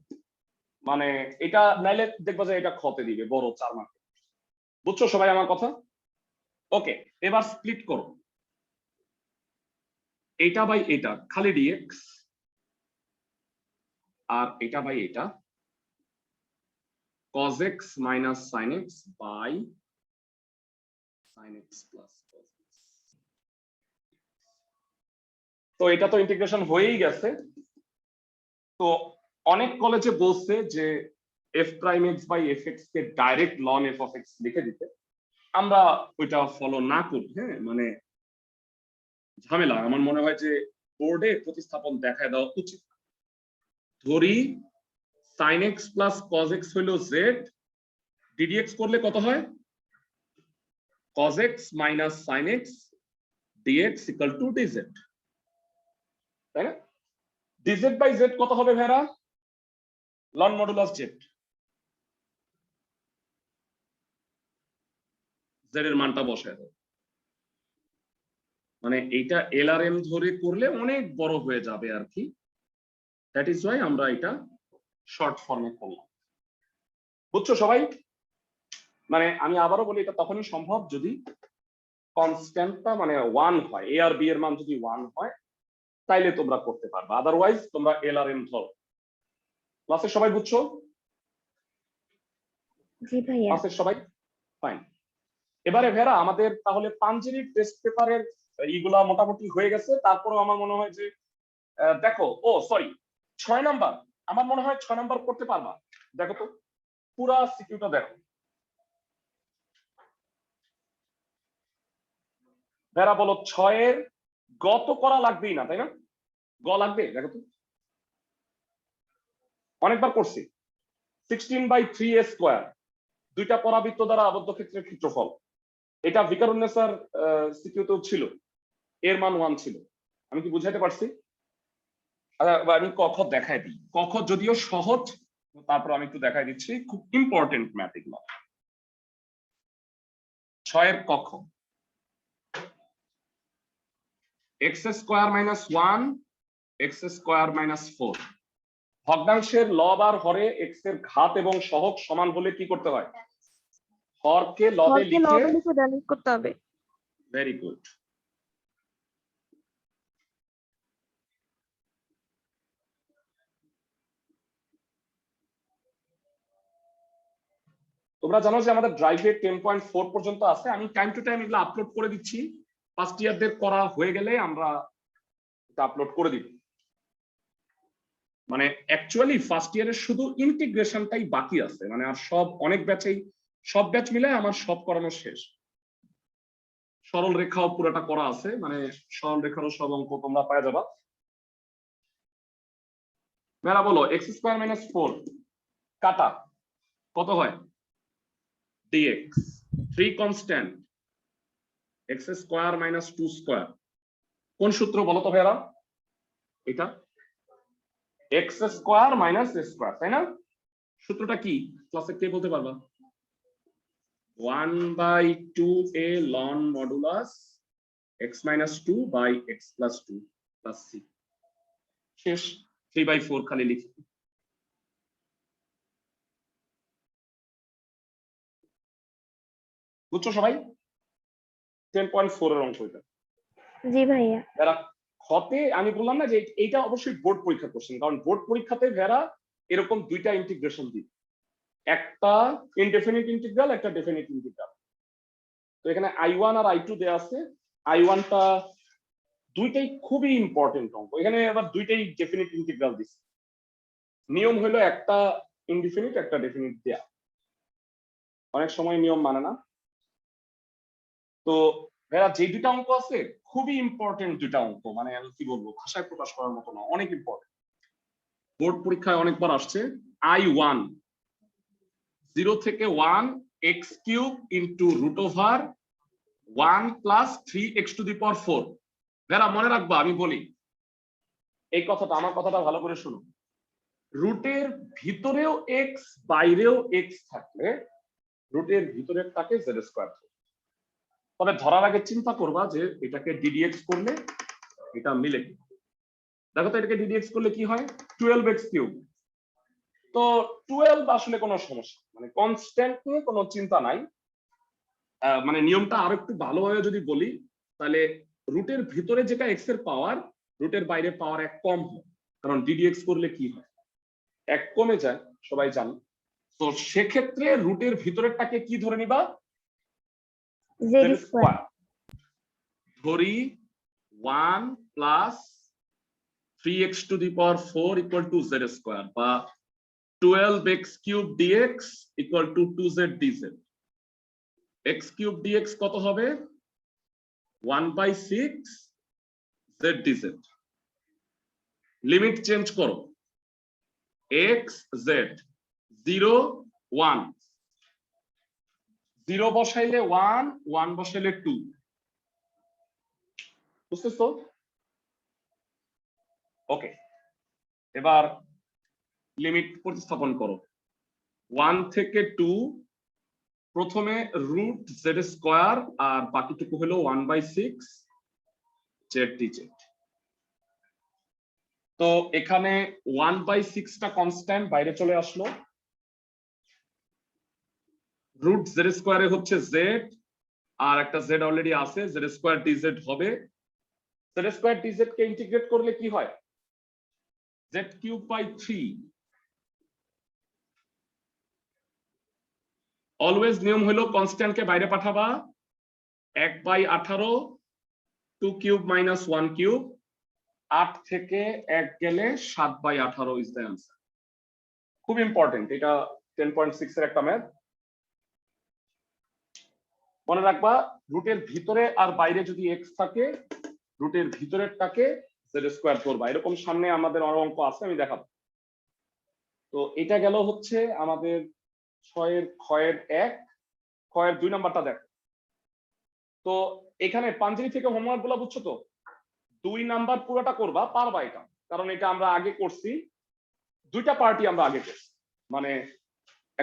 মানে এটা নাইলে দেখবা যে এটা খতে দিবে বড় 4 মার্ক। বুঝছো সবাই আমার কথা? ওকে, এবার স্প্লিট করো, এটা বাই এটা খালি dx, আর এটা বাই এটা cos x minus sin x by sin x plus cos x। তো এটা তো ইন্টিগ্রেশন হয়েই গেছে। তো অনেক কলেজে বলছে যে f prime x by fx কে direct ln f of x লিখে দিতে, আমরা ওইটা ফলো না করি। হ্যাঁ, মানে ঝামেলা। আমার মনে হয় যে বোর্ডে প্রতিস্থাপন দেখায় দেওয়া উচিত। ধরি sin x plus cos x হইল z, ddx করলে কত হয়? cos x minus sin x dx equal to dz, তাই না? dz by z কত হবে ভাইরা? ln মডুলাস z, z এর মানটা বসায় দাও। মানে এইটা LRM ধরে করলে অনেক বড় হয়ে যাবে আর কি, দ্যাট ইজ ওয়াই আমরা এটা শর্ট ফর্মে করলাম। বুঝছো সবাই? মানে আমি আবারও বলি, এটা তখনই সম্ভব যদি কনস্ট্যান্টটা মানে 1 হয়, a আর b এর মান যদি 1 হয় তাইলে তোমরা করতে পারবে, আদারওয়াইজ তোমরা LRM ধরো। ক্লাসে সবাই বুঝছো? জি ভাইয়া। ক্লাসে সবাই ফাইন। এবারে ভেরা আমাদের তাহলে পাঞ্জেরির টেস্ট পেপারের এইগুলা মোটামুটি হয়ে গেছে। তারপরেও আমার মনে হয় যে দেখো, ও সরি, 6 নাম্বার, আমার মনে হয় 6 নাম্বার করতে পারবা। দেখো তো পুরা সিকিউটা দেখো, ভেড়া বলো 6 এর গ তো করা লাগবেই না, তাই না? গ লাগবে, দেখো তো অনেকবার করছি। 16/3a², দুইটা পরাবৃত্ত দ্বারা আবদ্ধ ক্ষেত্রের ক্ষেত্রফল। এটা ভিকারুন্নেসার সিকিউতেও ছিল, এর মান 1 ছিল। আমি কি বুঝাইতে পারছি? আমি ক খ দেখাই দিই। ক খ যদিও সহজ, তারপর আমি একটু দেখাই দিচ্ছি, খুব ইম্পর্টেন্ট ম্যাথ এগুলো। 6 এর ক খ, x² - 1 x² - 4। ভগ্নাংশের লব আর হরে x এর ঘাত এবং সহগ সমান হলে কি করতে হয়? হরকে লবে লিখে ব্যালেন্স করতে হবে। Very good. তোমরা জানো যে আমাদের ড্রাইভে 10.4 পর্যন্ত আছে। আমি টাইম টু টাইম এগুলো আপলোড করে দিচ্ছি। ফার্স্ট ইয়ারদের করা হয়ে গেলে আমরা এটা আপলোড করে দিব। মানে অ্যাকচুয়ালি ফার্স্ট ইয়ারের শুধু ইন্টিগ্রেশনটাই বাকি আছে, মানে আর সব অনেক ব্যাচেই সব ব্যাচ মিলে আমার সব করানো শেষ। সরল রেখাও পুরোটা করা আছে, মানে সরল রেখারও সব অঙ্ক তোমরা পাওয়া যাবা। মেলা বলো x² - 4 কাটা কত হয়? dx। 3 constant x² - 2²। কোন সূত্র বলো তো ভাইরা? এটা x² - a², তাই না? সূত্রটা কি ক্লাসে কে বলতে পারবা? 1/2a ln modulus x - 2 / x + 2 + c। শেষ। 3/4 খালি লিখি। বুঝছো সবাই? 10.4 এর অঙ্ক এটা। জি ভাইয়া। যারা খতে আমি বললাম না যে এইটা অবশ্যই বোর্ড পরীক্ষা কোশ্চেন, কারণ বোর্ড পরীক্ষাতে ভেড়া এরকম দুইটা ইন্টিগ্রেশন দিই, একটা ইনডেফিনিট ইন্টিগ্রাল, একটা ডেফিনিট ইন্টিগ্রাল। তো এখানে I1 আর I2 দেয়া আছে। I1টা দুইটাই খুবই ইম্পর্টেন্ট অঙ্ক, এখানে আবার দুইটাই ডেফিনিট ইন্টিগ্রাল দিচ্ছে। নিয়ম হলো একটা ইনডিফিনিট একটা ডেফিনিট দেয়া, অনেক সময় নিয়ম মানে না। তো ভাইয়া যে দুইটা অঙ্ক আছে খুবই ইম্পর্টেন্ট দুইটা অঙ্ক, মানে আমি কি বলবো, ভাষায় প্রকাশ করার মতো না, অনেক ইম্পর্টেন্ট। বোর্ড পরীক্ষায় অনেকবার আসছে। I1 0 থেকে 1 x³ ইন্টু √1 + 3x⁴। ভাইয়া মনে রাখবা, আমি বলি এই কথাটা, আমার কথাটা ভালো করে শুনো। রুটের ভিতরেও x বাইরেও x থাকলে রুটের ভিতরেরটাকে z²। তবে ধরার আগে চিন্তা করবা যে এটাকে ddx করলে এটা মিলে কি। দেখো তো এটাকে ddx করলে কি হয়? 12x³। তো 12 আসলে কোনো সমস্যা, মানে কনস্ট্যান্ট নিয়ে কোনো চিন্তা নাই। মানে নিয়মটা আরো একটু ভালোভাবে যদি বলি, তাহলে রুটের ভিতরে যেটা x এর পাওয়ার, রুটের বাইরে পাওয়ার 1 কম হয়, কারণ ddx করলে কি হয়? 1 কমে যায়, সবাই জানো। তো সেক্ষেত্রে রুটের ভিতরেরটাকে কি ধরে নিবা? z²। ধরি 1 + 3x⁴ = z² বা 12x³ dx = 2z dz। x³ dx কত হবে? 1/6 z dz। লিমিট চেঞ্জ করো, x z 0 1, 0 বসাইলে 1, 1 বসাইলে 2। বুঝতেছো? ওকে, এবার লিমিট প্রতিস্থাপন করো। 1 থেকে 2, প্রথমে √z² আর বাকিটুকু হলো 1/6 z dz। তো এখানে 1/6টা কনস্ট্যান্ট বাইরে চলে আসলো, √z² এ হচ্ছে z, আর একটা z অলরেডি আছে, z² dz হবে। z² dz কে ইন্টিগ্রেট করলে কি হয়? z³/3। অলওয়েজ নিয়ম হলো কনস্ট্যান্টকে বাইরে পাঠাবা। 1/18 2³ - 1³। 8 থেকে 1 গেলে 7/18 ইজ দ্য অ্যান্সার। খুব ইম্পর্টেন্ট, এটা 10.6 এর একটা ম্যাথ। মনে রাখবা রুটের ভিতরে আর বাইরে যদি এক্স থাকে রুটের ভিতরেরটাকে জেড স্কোয়ার ধরবা। এরকম সামনে আমাদের আরো অঙ্ক আছে, আমি দেখাবো। তো এটা গেল হচ্ছে আমাদের 6 এর ক্ষয়ের 1, ক্ষয়ের 2 নাম্বারটা দেখো। তো এখানে পাঞ্জেরি থেকে হোমওয়ার্ক গুলো বুঝছো তো? 2 নাম্বার পুরোটা করবা, পারবা এটা, কারণ এটা আমরা আগে করছি, দুইটা পার্টি আমরা আগে করছি। মানে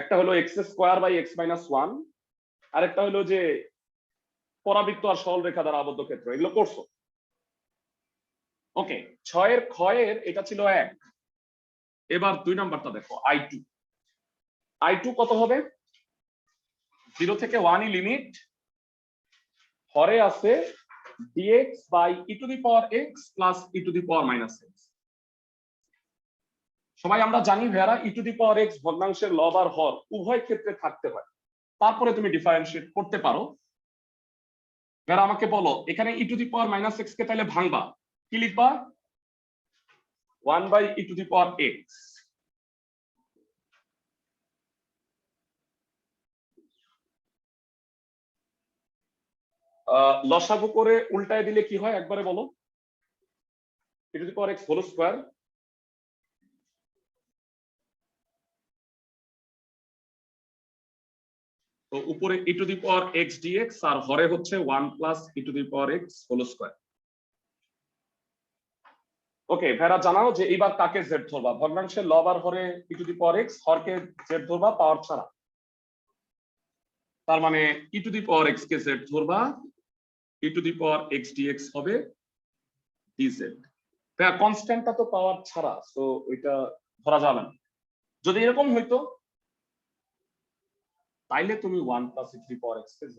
একটা হলো X square by X minus 1, আরেকটা হলো যে পরাবৃত্ত আর সরল রেখা দ্বারা আবদ্ধ ক্ষেত্র, এগুলো করছো। ওকে, 6 এর ক্ষয়ের এটা ছিল 1। এবার 2 নাম্বারটা দেখো, I2 কত হবে? 0 থেকে 1 লিমিট, হরে আছে dx by e to the power x plus e to the power minus x। সবাই আমরা জানি ভেরা e to the power x ভগ্নাংশের লব আর হর উভয় ক্ষেত্রে থাকতে হয়, তারপরে তুমি ডিফারেন্সিয়েট করতে পারো। ভেরা আমাকে বলো এখানে e to the power minus x কে তাহলে ভাঙবা, কি লিখবা? 1 by e to the power x। লসাগু করে উল্টায় দিলে কি হয় একবারে বলো? e to the power x whole square তো উপরে e to the power x dx আর হরে হচ্ছে 1 প্লাস e to the power x whole square. Okay ভেরা জানাও যে এইবার কাকে z ধরবা? ভগ্নাংশের লব আর হরে e to the power x, হরকে z ধরবা পাওয়ার ছাড়া। তার মানে e to the power x কে z ধরবা, e to the power x dx হবে dz। কনস্ট্যান্টটা তো পাওয়ার ছাড়া, সো ওইটা ধরা যাবে না। যদি এরকম হইতো তাইলে তুমি 1 প্লাস e to the power x কে z,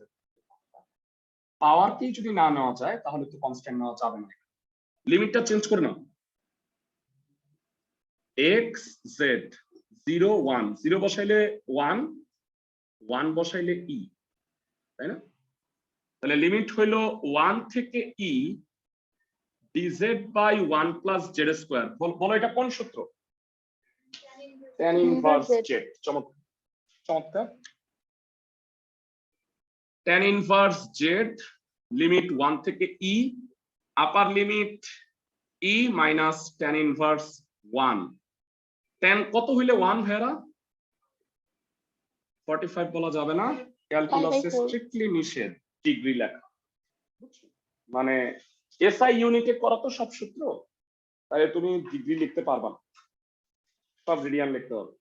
পাওয়ার কি যদি না নেওয়া যায় তাহলে তো কনস্ট্যান্ট নেওয়া যাবে না। লিমিটটা চেঞ্জ করে নাও, x z 0 1, 0 বসাইলে 1, 1 বসাইলে e, তাই না? তাহলে লিমিট হইলো 1 থেকে e dz by 1 plus z square. বলো এটা কোন সূত্র? tan inverse z। চমৎকার। tan ইনভার্স z লিমিট 1 থেকে e, upper limit e minus tan inverse 1। tan কত হইলে 1 ভেরা? 45 বলা যাবে না, ক্যালকুলাসে স্ট্রিক্টলি নিষেধ ডিগ্রি লেখা। মানে এসআই ইউনিটে করা তো সব সূত্র, তাহলে তুমি ডিগ্রি লিখতে পারবা না, সব রেডিয়ান লিখতে হবে।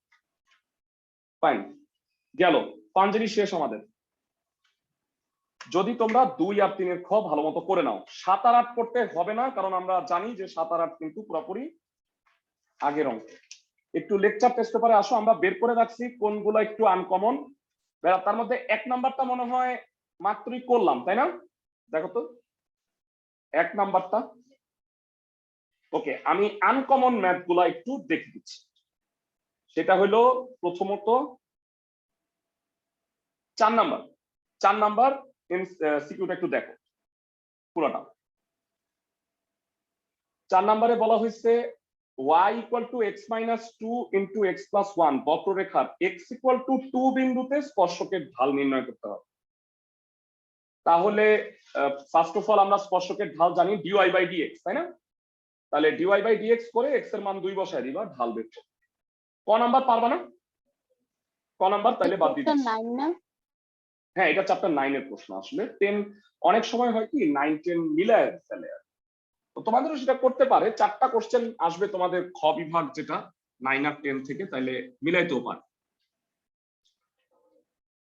ফাইন, গেল পাঞ্জেরি শেষ আমাদের। যদি তোমরা 2 আর 3 এর খ ভালো মতো করে নাও, 7 আর 8 করতে হবে না, কারণ আমরা জানি যে 7 আর 8 কিন্তু পুরোপুরি আগের অঙ্ক। একটু লেকচার টেস্ট পেপারে আসো, আমরা বের করে রাখছি কোনগুলো একটু আনকমন। তার মধ্যে 1 নাম্বারটা মনে হয় মাত্রই করলাম, তাই না? দেখো তো 1 নাম্বারটা। ওকে, আমি আনকমন ম্যাথ গুলা একটু দেখে দিচ্ছি। সেটা হলো প্রথমত 4 নাম্বার সিকিউটা একটু দেখো পুরোটা। 4 নম্বরে বলা হয়েছে y equal to x minus 2 into x plus 1 বক্ররেখার x ইকুয়াল টু 2 বিন্দুতে স্পর্শকের ঢাল নির্ণয় করতে হবে। তাহলে ফার্স্ট অফ অল আমরা স্পর্শকের ঢাল জানি dy বাই dx, তাই না? তাহলে dy বাই dx করে x এর মান 2 বসায় দিবা, ঢাল বের করো। ক নাম্বার পারবা না? ক নাম্বার তাইলে বাদ দিচ্ছি। হ্যাঁ, এটা চ্যাপ্টার 9 এর প্রশ্ন। আসলে 10 অনেক সময় হয় কি 9 10 মিলায় ফেলে, তো তোমাদেরও সেটা করতে পারে। 4টা কোশ্চেন আসবে তোমাদের খ বিভাগ, যেটা 9 আর 10 থেকে, তাইলে মিলাইতেও পারে।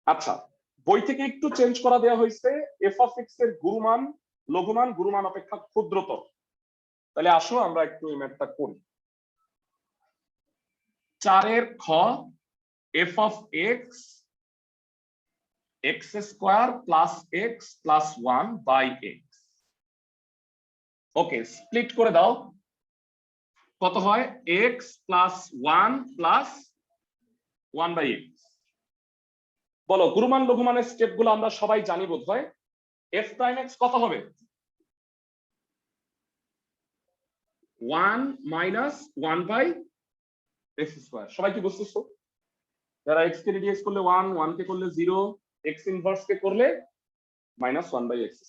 আচ্ছা, বই থেকে একটু চেঞ্জ করা দেওয়া হয়েছে, f অফ x এর গুরুমান গুরুমান অপেক্ষা ক্ষুদ্রতর। তাহলে আসো আমরা একটু এই ম্যাথটা করি। 4 এর খ f of x x square plus x plus 1 by x। Okay, split করে দাও, কত হয়? x plus 1 plus 1 by x। বলো গুরুমান লঘুমানের স্টেপ গুলো আমরা সবাই জানি বোধ হয়। f প্রাইম x কত হবে? 1 মাইনাস 1 বাই x স্কয়ার। সবাই কি বুঝতেছো? যারা x কে রেডিয়াস করলে 1, 1 কে করলে 0, x ইনভার্স কে করলে -1/x²।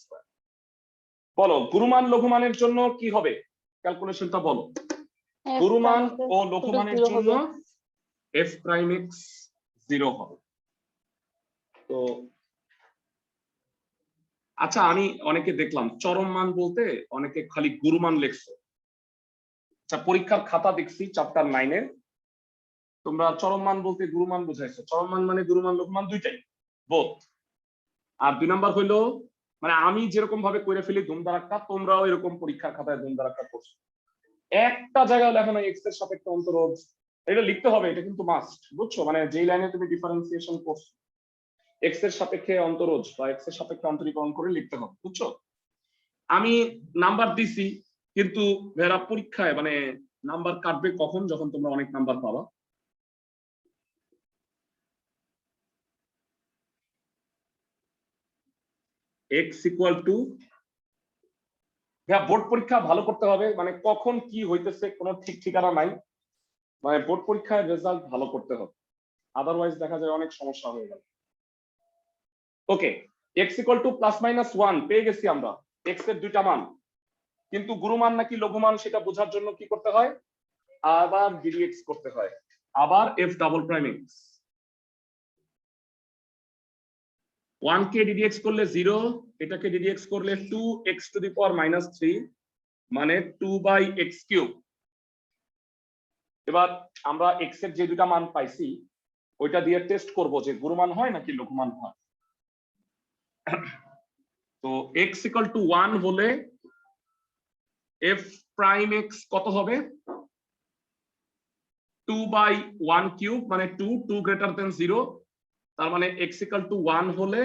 বলো গুরুমান লঘুমানের জন্য কি হবে, ক্যালকুলেশনটা বলো। গুরুমান ও লঘুমানের জন্য f প্রাইম x 0 হবে। তো আচ্ছা, আমি অনেকে দেখলাম চরম মান বলতে অনেকে খালি গুরুমান লিখছে। আচ্ছা, পরীক্ষার খাতা দেখছি চ্যাপ্টার 9 এর, তোমরা চরম মান বলতে গুরুমান বুঝাইছো। চরম মান মানে গুরুমান লঘুমান দুইটাই, বোথ। আর 2 নাম্বার হইলো মানে আমি যেরকম ভাবে করে ফেলি ধুমধারাক্কা, তোমরাও এরকম পরীক্ষার খাতায় ধুমধারাক্কা করছো। একটা জায়গায় লেখা নাই এক্স এর সাপেক্ষে অন্তরজ, এটা লিখতে হবে, এটা কিন্তু মাস্ট, বুঝছো? মানে যেই লাইনে তুমি ডিফারেন্সিয়েশন করছো এক্স এর সাপেক্ষে অন্তরজ বা এক্স এর সাপেক্ষে অন্তরীকরণ করে লিখতে হবে, বুঝছো? আমি নাম্বার দিছি, কিন্তু ভেরা পরীক্ষায় মানে নাম্বার কাটবে কখন, যখন তোমরা অনেক নাম্বার পাবা। এক্স ইকুয়াল টু, বোর্ড পরীক্ষা ভালো করতে হবে, মানে কখন কি হইতেছে কোনো ঠিক ঠিকানা নাই, মানে বোর্ড পরীক্ষায় রেজাল্ট ভালো করতে হবে, আদারওয়াইজ দেখা যায় অনেক সমস্যা হয়ে গেল। ওকে, এক্স ইকুয়াল টু +-1 পেয়ে গেছি আমরা, এক্স এর দুইটা মান, কিন্তু গুরুমান নাকি লঘুমান সেটা বোঝার জন্য কি করতে হয়, আবার ডিডিএক্স করতে হয়, আবার এফ ডাবল প্রাইম এক্স। 1 কে ডিডিএক্স করলে 0, এটাকে ডিডিএক্স করলে 2x⁻³ মানে 2/x³। এবার আমরা এক্স এর যে দুটা মান পাইছি ওইটা দিয়ে টেস্ট করব যে গুরুমান হয় নাকি লঘুমান হয়। তো x ইকুয়াল টু 1 হলে f প্রাইম x কত হবে, 2/1³ মানে 2 গ্রেটার দেন 0, তার মানে x ইকুয়াল টু 1 হলে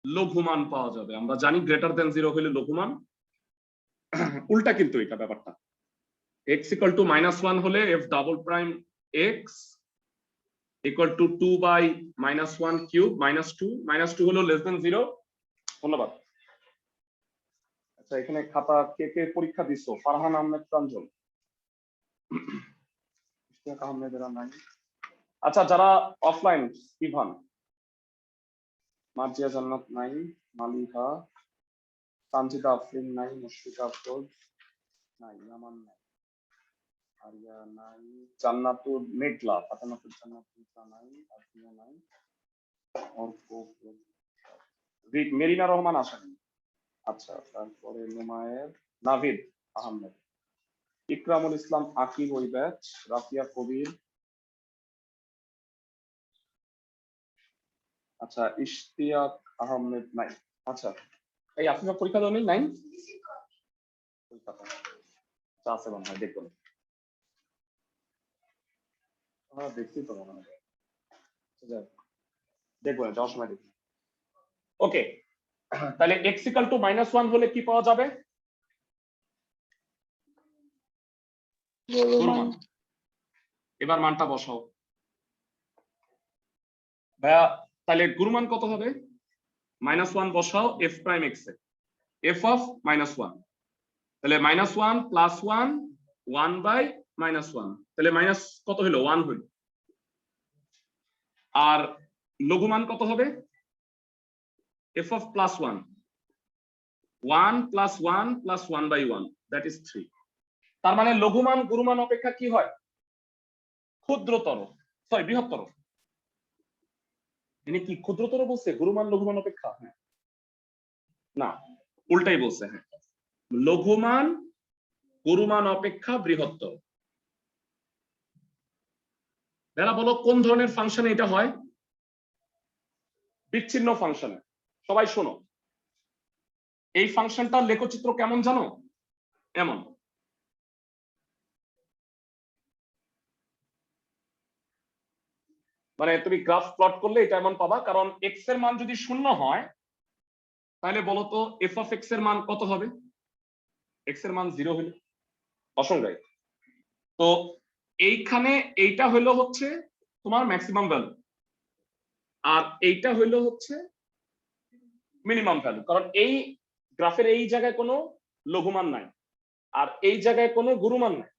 লঘুমান পাওয়া যাবে। আমরা জানি গ্রেটার দেন 0 হলে লঘুমান, উল্টা কিন্তু এটা ব্যাপারটা। x ইকুয়াল টু -1 হলে f double prime x equal to 2/-1³ -2 হলো লেস দেন 0। ধন্যবাদ। আচ্ছা, এখানে খাতা কে কে পরীক্ষা দিছো? ফারহান আহমেদ প্রাঞ্জল, ইশতিয়াক আহমেদের নাই। আচ্ছা, যারা অফলাইন, ইভান, মার্জিয়া জান্নাত নাই, মালিহা, সানজিদা আফরিন নাই, মুশফিকা আফরোজ নাই, ইয়ামান নাই, আরিয়া নাই, জান্নাতুল মেঘলা, ফাতেমাতুল জান্নাতুল নাই, আজমিয়া নাই, অর্ক, মেরিনা রহমান আসেনি। আচ্ছা, তারপরে নুমায়ের, নাভিদ আহমেদ, ইকরামুল ইসলাম আকিব ওই ব্যাচ, রাফিয়া কবির, আচ্ছা ইশতিয়াক আহমেদ নাই। আচ্ছা, এই আপনার পরীক্ষা দেওয়া নেই? নাই পরীক্ষাটা আছে মনে হয়, দেখুন। হ্যাঁ, দেখছি তো মনে হয়, দেখবো না, যাওয়ার সময় দেখি। ওকে, তাহলে x ইকুয়াল টু -1 হলে কি পাওয়া যাবে, গুরুমান। এবার মানটা বসাও ভাইয়া, তাহলে গুরুমান কত হবে, -1 বসাও f prime x A, f of -1, তাহলে -1 + 1 1/-1, তাহলে মাইনাস কত হলো, 1 হলো। আর লঘুমান কত হবে, f অফ +1, 1 + 1 + 1/1, দ্যাট ইজ 3। তার মানে লঘুমান গুরুমান অপেক্ষা কি হয়, ক্ষুদ্রতর, সরি বৃহত্তর। তিনি কি ক্ষুদ্রতর বলছে গুরুমান লঘুমান অপেক্ষা? হ্যাঁ, না, উল্টাই বলছে। হ্যাঁ, লঘুমান গুরুমান অপেক্ষা বৃহত্তর। যারা বলো কোন ধরনের ফাংশনে এটা হয়, বিচ্ছিন্ন ফাংশনে। সবাই শোনো, এই ফাংশনটার লেখচিত্র কেমন জানো, এমন। মানে তুমি গ্রাফ প্লট করলে এটা এমন পাবা, কারণ এক্স এর মান যদি 0 হয় তাহলে বলতো এফ অফ এক্স এর মান কত হবে, এক্স এর মান 0 হলে অসংজ্ঞায়ী। তো এইখানে এইটা হলো হচ্ছে তোমার ম্যাক্সিমাম ভ্যালু, আর এইটা হইলো হচ্ছে মিনিমাম ভ্যালু, কারণ এই গ্রাফের এই জায়গায় কোনো লঘুমান নাই আর এই জায়গায় কোনো গুরুমান নাই।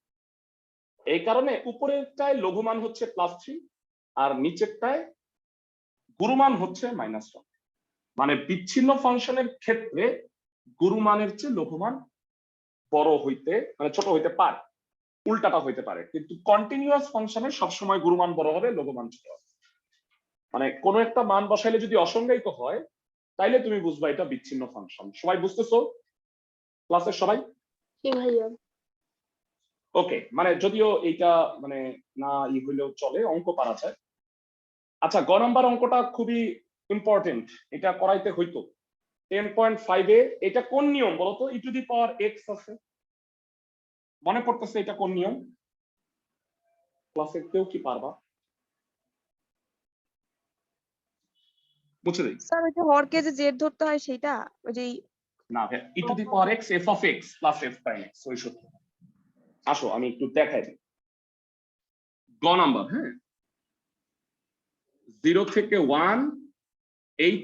এই কারণে উপরেরটায় লঘুমান হচ্ছে +3 আর নিচেরটায় গুরুমান হচ্ছে -1। মানে বিচ্ছিন্ন ফাংশনের ক্ষেত্রে গুরুমানের চেয়ে লঘুমান বড় হইতে মানে ছোট হইতে পারে, উল্টাটা হইতে পারে, কিন্তু কন্টিনিউয়াস ফাংশনে সবসময় গুরুমান বড় হবে, লঘুমান ছোট হবে। মানে কোন একটা মান বসাইলে যদি অসংজ্ঞায়িত হয় তাইলে তুমি বুঝবা এটা বিচ্ছিন্ন ফাংশন। সবাই বুঝতেছো ক্লাসের সবাই? জি ভাইয়া। ওকে, মানে যদিও এইটা মানে না হইলেও চলে, অঙ্ক পারা যায়। আচ্ছা, গ নাম্বার অঙ্কটা খুবই ইম্পর্টেন্ট, এটা করাইতে হইতো 10.5 এ। এটা কোন নিয়ম বলতো? ই টু দি পাওয়ার এক্স আছে, মনে পড়তেছে এটা কোন নিয়ম? ক্লাসে কেউ কি পারবা? মুছে দেই। স্যার ওই যে হরকে যে জেড ধরতে হয় সেটা, ওই যে না, E to the power X F of X plus F prime X, ওই সূত্র। আসো আমি একটু দেখাই দিই। গ নাম্বার, হ্যাঁ, 0 থেকে 1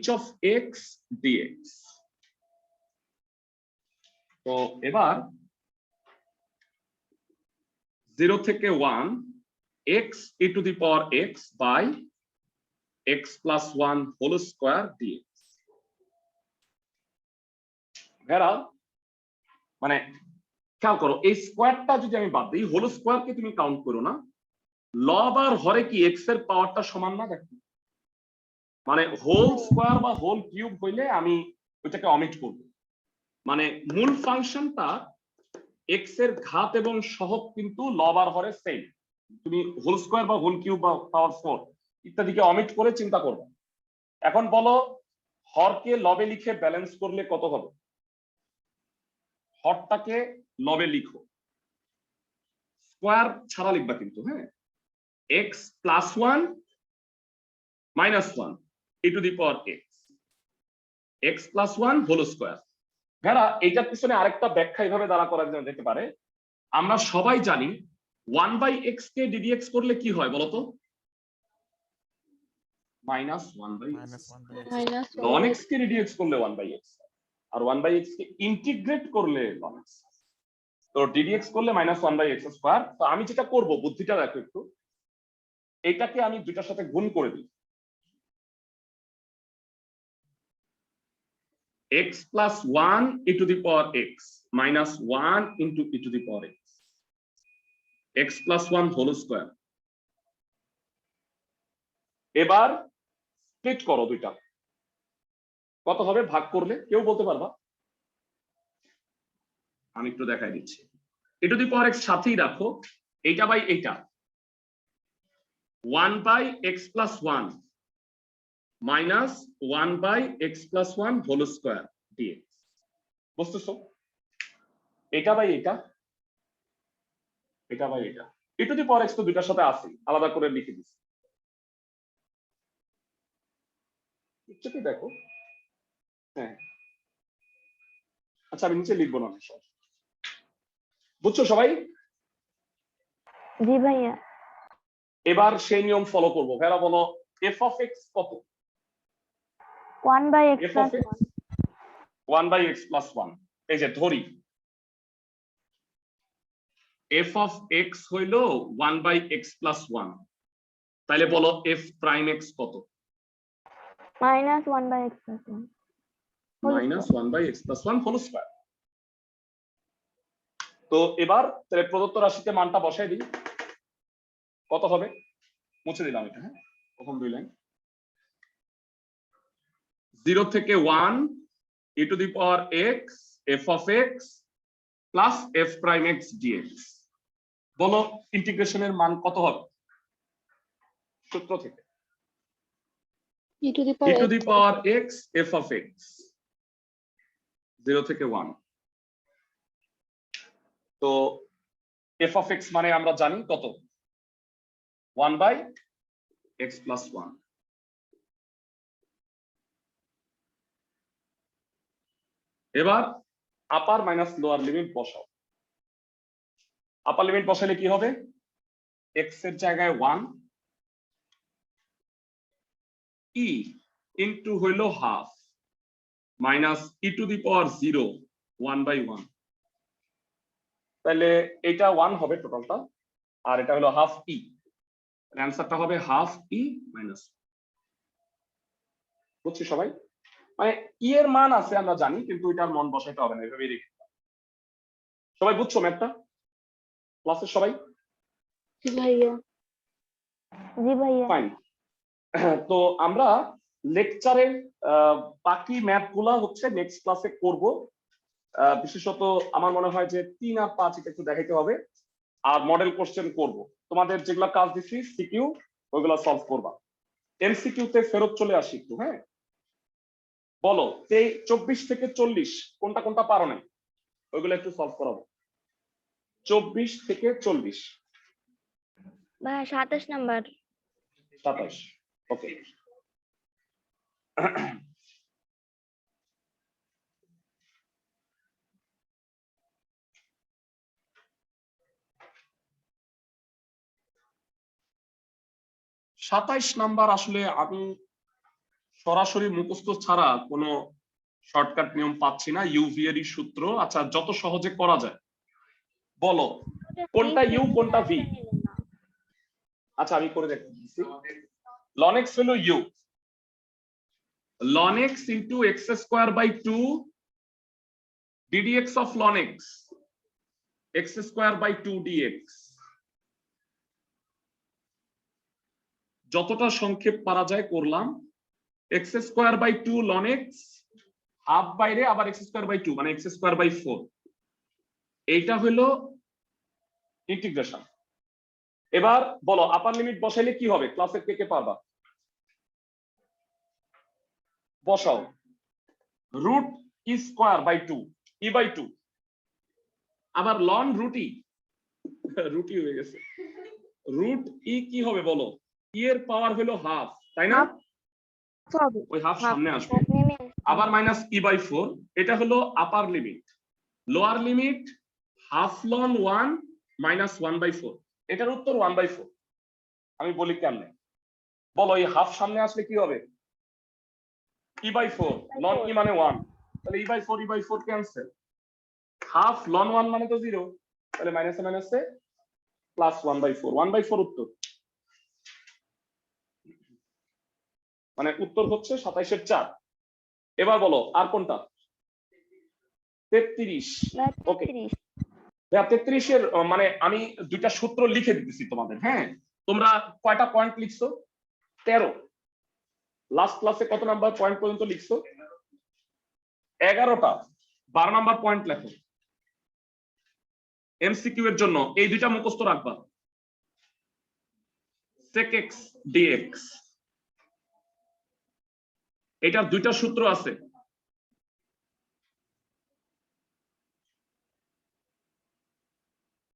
h of x dx। তো এবার 0 থেকে 1 x e to the power x by x plus 1 whole square dx। ভেরা, মানে খেয়াল করো, এই স্কোয়ারটা যদি আমি বাদ দিই, হোল স্কোয়ারকে তুমি কাউন্ট করো না, লব আর হরে কি এক্স এর পাওয়ারটা সমান না? দেখো, মানে হোল স্কোয়ার বা হোল কিউব হইলে আমি ওইটাকে অমিট করব। মানে মূল ফাংশনটা এক্স এর ঘাত এবং সহগ কিন্তু লব আর হরে সেম। তুমি হোল স্কোয়ার বা হোল কিউব বা পাওয়ার 4 ইত্যাদিকে অমিট করে চিন্তা করবে। এখন বলো, হরকে লবে লিখে ব্যালেন্স করলে কত হবে? হরটাকে লবে লিখো, স্কোয়ার ছাড়া লিখবা কিন্তু, হ্যাঁ, x plus 1 minus 1 e to the power x, x plus 1 whole square. ভেড়া, এইটার পিছনে আরেকটা ব্যাখ্যা এইভাবে দ্বারা করা যেতে পারে। আমরা সবাই জানি 1/x কে ddx করলে কি হয় বলতো? Minus 1/x। Minus ln x কে ddx করলে 1/x, আর 1/x কে ইন্টিগ্রেট করলে ln x। তো ddx করলে মাইনাস 1/x স্কয়ার। তো আমি যেটা করব, বুদ্ধিটা দেখো একটু, এইটাকে আমি দুইটার সাথে গুণ করে দিই, x plus 1 e to the power x minus 1 into e to the power x, x plus 1 whole square। এবার স্প্লিট করো দুইটা, কত হবে ভাগ করলে? কেউ বলতে পারবা? আমি একটু দেখাই দিচ্ছি। e to the power x সাথেই রাখো, এইটা বাই এইটা, 1/x plus 1 minus 1/x plus 1 whole square dx। বুঝতেছো? এটা বাই এটা, এটা বাই এটা, e to the power x তো দুইটার সাথে আছে, আলাদা করে লিখে দিচ্ছি। কি দেখো, হ্যাঁ, আচ্ছা আমি নিচে লিখবো না সব। বুঝছো সবাই? জি ভাইয়া। এবার সেই নিয়ম ফলো করবো। ভেড়া বলো, f of x কত? 1/x f plus of x 1/x plus 1। এই যে ধরি f of x হইল 1/x plus 1, তাহলে বলো f prime x কত? minus 1/x plus 1 minus 1/x plus 1 whole square. তো এবার তাহলে প্রদত্ত রাশিতে মানটা বসাই দিই, কত হবে? মুছে দিলাম এটা, হ্যাঁ, প্রথম দুই লাইন। 0 থেকে 1 e to the power x f of x plus f prime x dx। বলো ইন্টিগ্রেশনের মান কত হবে সূত্র থেকে? E to the e to power the power x f of x 0 থেকে 1। তো f of x মানে আমরা জানি কত? 1/x plus 1। এবার আপার মাইনাস লোয়ার লিমিট বসাও। আপার লিমিট বসালে কি হবে? x এর জায়গায় 1 e ইনটু হইল half minus e to the power 0 1/1। তাহলে এটা 1 হবে টোটালটা, আর এটা হলো হাফ e, অ্যান্সারটা হবে হাফ e মাইনাস। বুঝছি সবাই? মানে ই এর মান আছে আমরা জানি, কিন্তু এটার মন বসাইতে হবে না, এভাবেই রেখে দিলাম। সবাই বুঝছো ম্যাথটা ক্লাসের সবাই? জি ভাইয়া। জি ভাইয়া। ফাইন। তো আমরা লেকচারের বাকি ম্যাথ গুলা হচ্ছে নেক্সট ক্লাসে করব। বিশেষত আমার মনে হয় যে 3 আর 5 এটা একটু দেখাইতে হবে, আর মডেল কোশ্চেন করব। তোমাদের যেগুলা কাজ দিচ্ছি সিকিউ ওইগুলা সলভ করবা। এমসিকিউ তে ফেরত চলে আসি একটু। হ্যাঁ, বলো 24 থেকে 40 কোনটা কোনটা পারো নাই, ওইগুলো একটু সলভ করাবো। 24 থেকে 40। ভাইয়া 27 নাম্বার। 27। ওকে। সাতাইশ নাম্বার আসলে আমি সরাসরি মুখস্থ ছাড়া কোনো শর্টকাট নিয়ম পাচ্ছি না। ইউভি এরই সূত্র। আচ্ছা, যত সহজে করা যায় বলো কোনটা ইউ কোনটা ভি। আচ্ছা আমি করে দেখতেছি। ln x হলো you, ln x into x square by 2 ddx of ln x, x square by 2 dx। যতটা সংক্ষেপ পারা যায় করলাম। x square by 2 ln x, half বাইরে আবার x square by 2 মানে x square by 4। এইটা হলো ইন্টিগ্রেশন। এবার বলো আপার লিমিট বসাইলে কি হবে, ক্লাসের কে কে পারবা? বসাও। Root e square by 2 e by 2, আবার লন রুটি রুটি হয়ে গেছে। রুট ই কি হবে বলো? ই এর পাওয়ার হলো হাফ, তাই না? হবে ওই হাফ সামনে আসবে। নেমে আবার মাইনাস ই বাই 4, এটা হলো upper limit. Lower limit half লন 1 মাইনাস 1 বাই 4, এটার উত্তর 1 বাই 4। আমি বলি কেমনে, বলো এই হাফ সামনে আসলে কি হবে? ই বাই 4, লন ই মানে 1, তাহলে ই বাই 4 ক্যান্সেল। হাফ লন 1 মানে তো 0, তাহলে মাইনাসে মাইনাসে প্লাস 1 বাই 4, 1 বাই 4 উত্তর। মানে উত্তর হচ্ছে 27 এর 4। এবার বলো আর কোনটা? 33। ওকে, 33 এর মানে আমি দুইটা সূত্র লিখে দিতেছি তোমাদের। হ্যাঁ, তোমরা কয়টা পয়েন্ট লিখছো? 13। লাস্ট ক্লাসে কত নাম্বার পয়েন্ট পর্যন্ত লিখছো? 11টা। 12 নাম্বার পয়েন্ট লেখো এমসিকিউ এর জন্য। এই দুইটা মুখস্থ রাখবা, sec x dx। এটার দুইটা সূত্র আছে।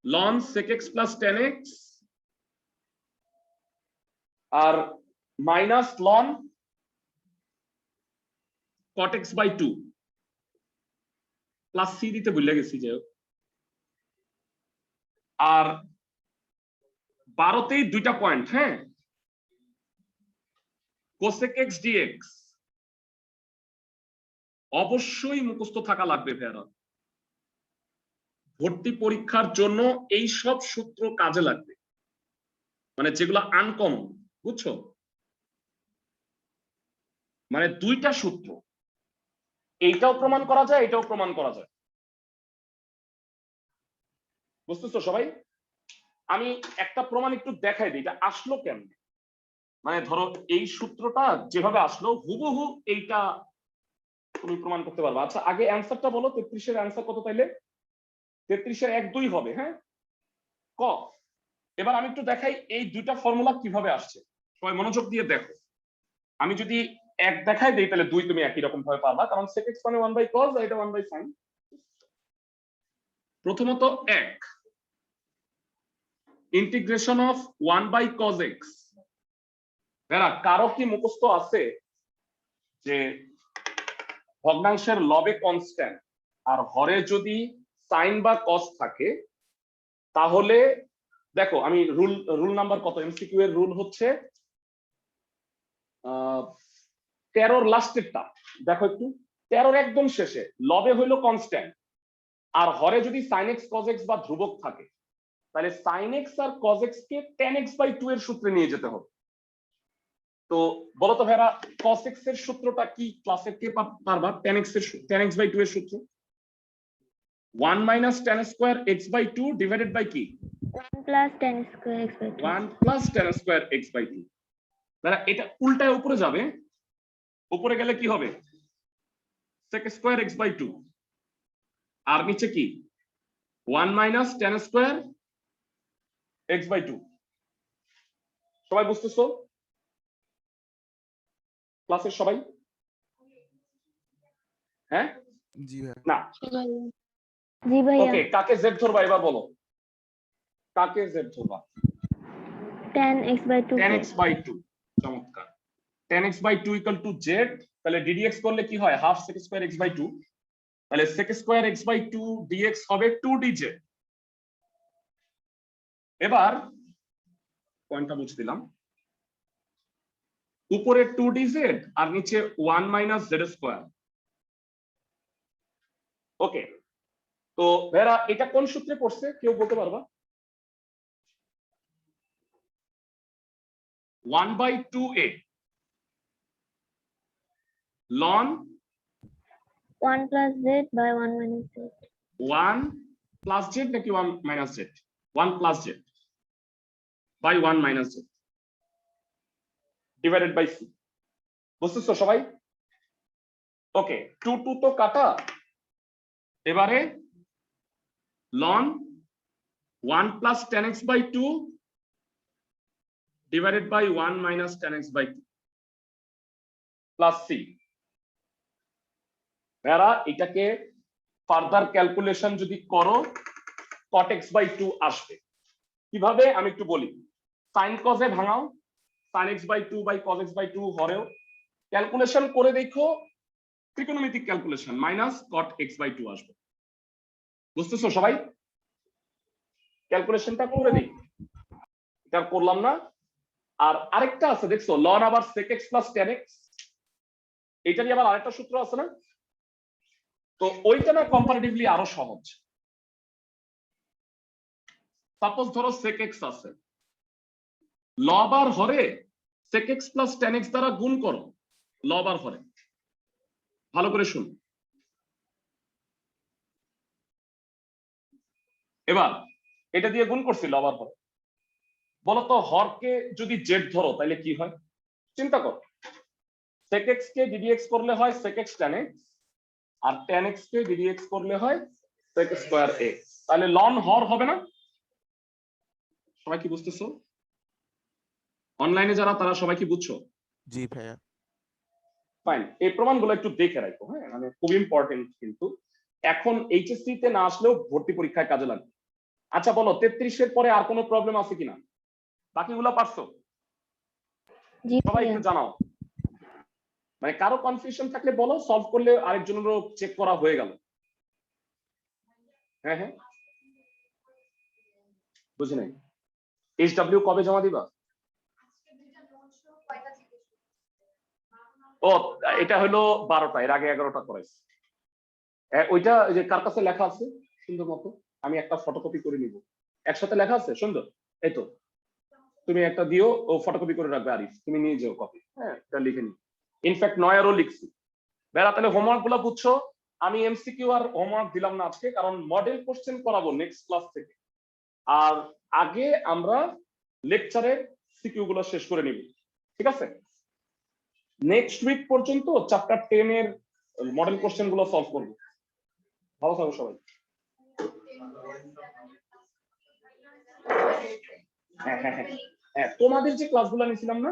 ln sec x plus tan x আর minus ln cot x by 2 plus C দিতে ভুলে গেছি যে। আর 12তেই দুইটা পয়েন্ট। হ্যাঁ, cosec x dx অবশ্যই মুখস্থ থাকা লাগবে ভাইরা। ভর্তি পরীক্ষার জন্য এই সব সূত্র কাজে লাগবে, মানে যেগুলো আনকমন, বুঝছো? মানে দুইটা সূত্র, এইটাও প্রমাণ করা যায়, এটাও প্রমাণ করা যায়। বুঝতেছো সবাই? আমি একটা প্রমাণ একটু দেখাই দিই, এটা আসলো কেমনে। মানে ধরো এই সূত্রটা যেভাবে আসলো হুবহু এইটা তুমি প্রমাণ করতে পারবা। আচ্ছা আগে অ্যান্সারটা বলো, 33 এর অ্যান্সার কত তাইলে? 33 এর 1 2 হবে। হ্যাঁ, ক। এবার আমি একটু দেখাই এই দুইটা ফর্মুলা কিভাবে আসছে। সবাই মনোযোগ দিয়ে দেখো। আমি যদি 1 দেখাই দেই তাহলে 2 তুমি একই রকম ভাবে পারবা, কারণ sec x মানে 1 বাই cos আর এটা 1 বাই sin। প্রথমত 1 integration of 1 by cos x। এরা কারো কি মুখস্থ আছে যে ভগ্নাংশের লবে কনস্ট্যান্ট আর হরে যদি সাইন বা কস থাকে, তাহলে দেখো আমি রুল নাম্বার কত, এমসিকিউ এর রুল হচ্ছে 13 লাস্টেরটা দেখো একটু। 13 একদম শেষে লবে হইলো কনস্ট্যান্ট আর হরে যদি sin x cos x বা ধ্রুবক থাকে, তাহলে sin x R cos x K tan x by 2 এর সূত্রে নিয়ে যেতে হবে। তো বলো তো ভাইরা cos x এর সূত্রটা কি? ক্লাসে কে পারবা? tan x এর tan x by 2 এর সূত্র 1 minus tan square x by 2 divided by কি 1 plus tan square x by 2 1 plus tan square x by 2। ভাইরা এটা উল্টায় উপরে যাবে, উপরে গেলে কি হবে sec square x by 2 আর নিচে কি 1 minus tan square x by 2। সবাই বুঝতেছো ক্লাসের সবাই? হ্যাঁ জি ভাইয়া না জি ভাইয়া ওকে, কাকে z ধরবা এবার বলো, কাকে z ধরবা? tan x by 2 tan x by 2। চমৎকার। tan x by 2 equal to z, তাহলে ddx করলে কি হয় half sec square x by 2, তাহলে sec square x by 2 dx হবে 2dz। এবার পয়েন্টটা মুছে দিলাম, উপরে 2dz আর নিচে 1 minus z square। ওকে, তো ভাইরা এটা কোন সূত্রে পড়ছে কেউ বলতে পারবা? 1/2a ln 1 plus z by 1 minus z 1 plus z নাকি 1 minus z? 1 plus z by 1 minus z divided by c। বুঝতেছো সবাই? ওকে, 2 2 তো কাটা, এবারে ln 1 plus tan x by 2 divided by 1 minus tan x by 2 plus c। এরা এটাকে further calculation যদি করো cot x by 2 আসবে। কিভাবে আমি একটু বলি, sin cos এ ভাঙাও, sin x by 2 by cos x by 2 হরেও ক্যালকুলেশন করে দেখো, ত্রিকোণমিতিক calculation minus cot x by 2 আসবে। বুঝতেছো সবাই? ক্যালকুলেশনটা করে দিই, এটা করলাম না। আর আরেকটা আছে দেখছো ln আবার sec x plus tan x, এটা নিয়ে আবার আরেকটা সূত্র আছে না? তো ওইটা না কম্পারেটিভলি আরো সহজ। সাপোজ ধরো sec x আছে, ln আর হরে sec x plus tan x দ্বারা গুণ করো ln আর হরে। ভালো করে শুন, এবার এটা দিয়ে গুণ করছি ln আর হরে। বলতো হরকে যদি z ধরো তাহলে কি হয় চিন্তা করো, sec x কে ddx করলে হয় sec x tan x, আর tan x কে ddx করলে হয় sec square x, তাহলে ln হর হবে না? সবাই কি বুঝতেছো? অনলাইনে যারা তারা সবাই কি বুঝছো? জি ভাইয়া ফাইন, এই প্রমাণগুলো একটু দেখে রাখো, হ্যাঁ মানে খুব ইম্পর্টেন্ট কিন্তু এখন এইচএসসি তে না আসলেও ভর্তি পরীক্ষায় কাজে লাগবে। আচ্ছা বলো 33 এর পরে আর কোনো প্রবলেম আছে কিনা? বাকিগুলো পারছো জি সবাই? ভাইয়া একটু জানাও, মানে কারো কনফিউশন থাকলে বলো, সলভ করলে আরেকজনেরও চেক করা হয়ে গেল। হ্যাঁ হ্যাঁ বুঝি নাই, এইচডব্লিউ কবে জমা দিবা? ও এটা হলো 12টা, এর আগে 11টা করাইছে। ওইটা যে কার কাছে লেখা আছে সুন্দর মতো, আমি একটা ফটোকপি করে নিব। একসাথে লেখা আছে সুন্দর, এই তো তুমি একটা দিও, ও ফটোকপি করে রাখবে। আরিফ তুমি নিয়ে যাও কপি, হ্যাঁ এটা লিখে নি। ইনফ্যাক্ট নয়ারও লিখছি। বেড়া তাহলে হোমওয়ার্ক গুলো বুঝছো? আমি এমসিকিউ আর হোমওয়ার্ক দিলাম না আজকে, কারণ মডেল কোশ্চেন করাবো নেক্সট ক্লাস থেকে। আর আগে আমরা লেকচারের সিকিউ গুলো শেষ করে নিব, ঠিক আছে? নেক্সট উইক পর্যন্ত চ্যাপ্টার 10 এর মডেল কোশ্চেন গুলো সলভ করবো। ভালো থাকো সবাই। হ্যাঁ হ্যাঁ হ্যাঁ, তোমাদের যে ক্লাসগুলো নিয়েছিলাম না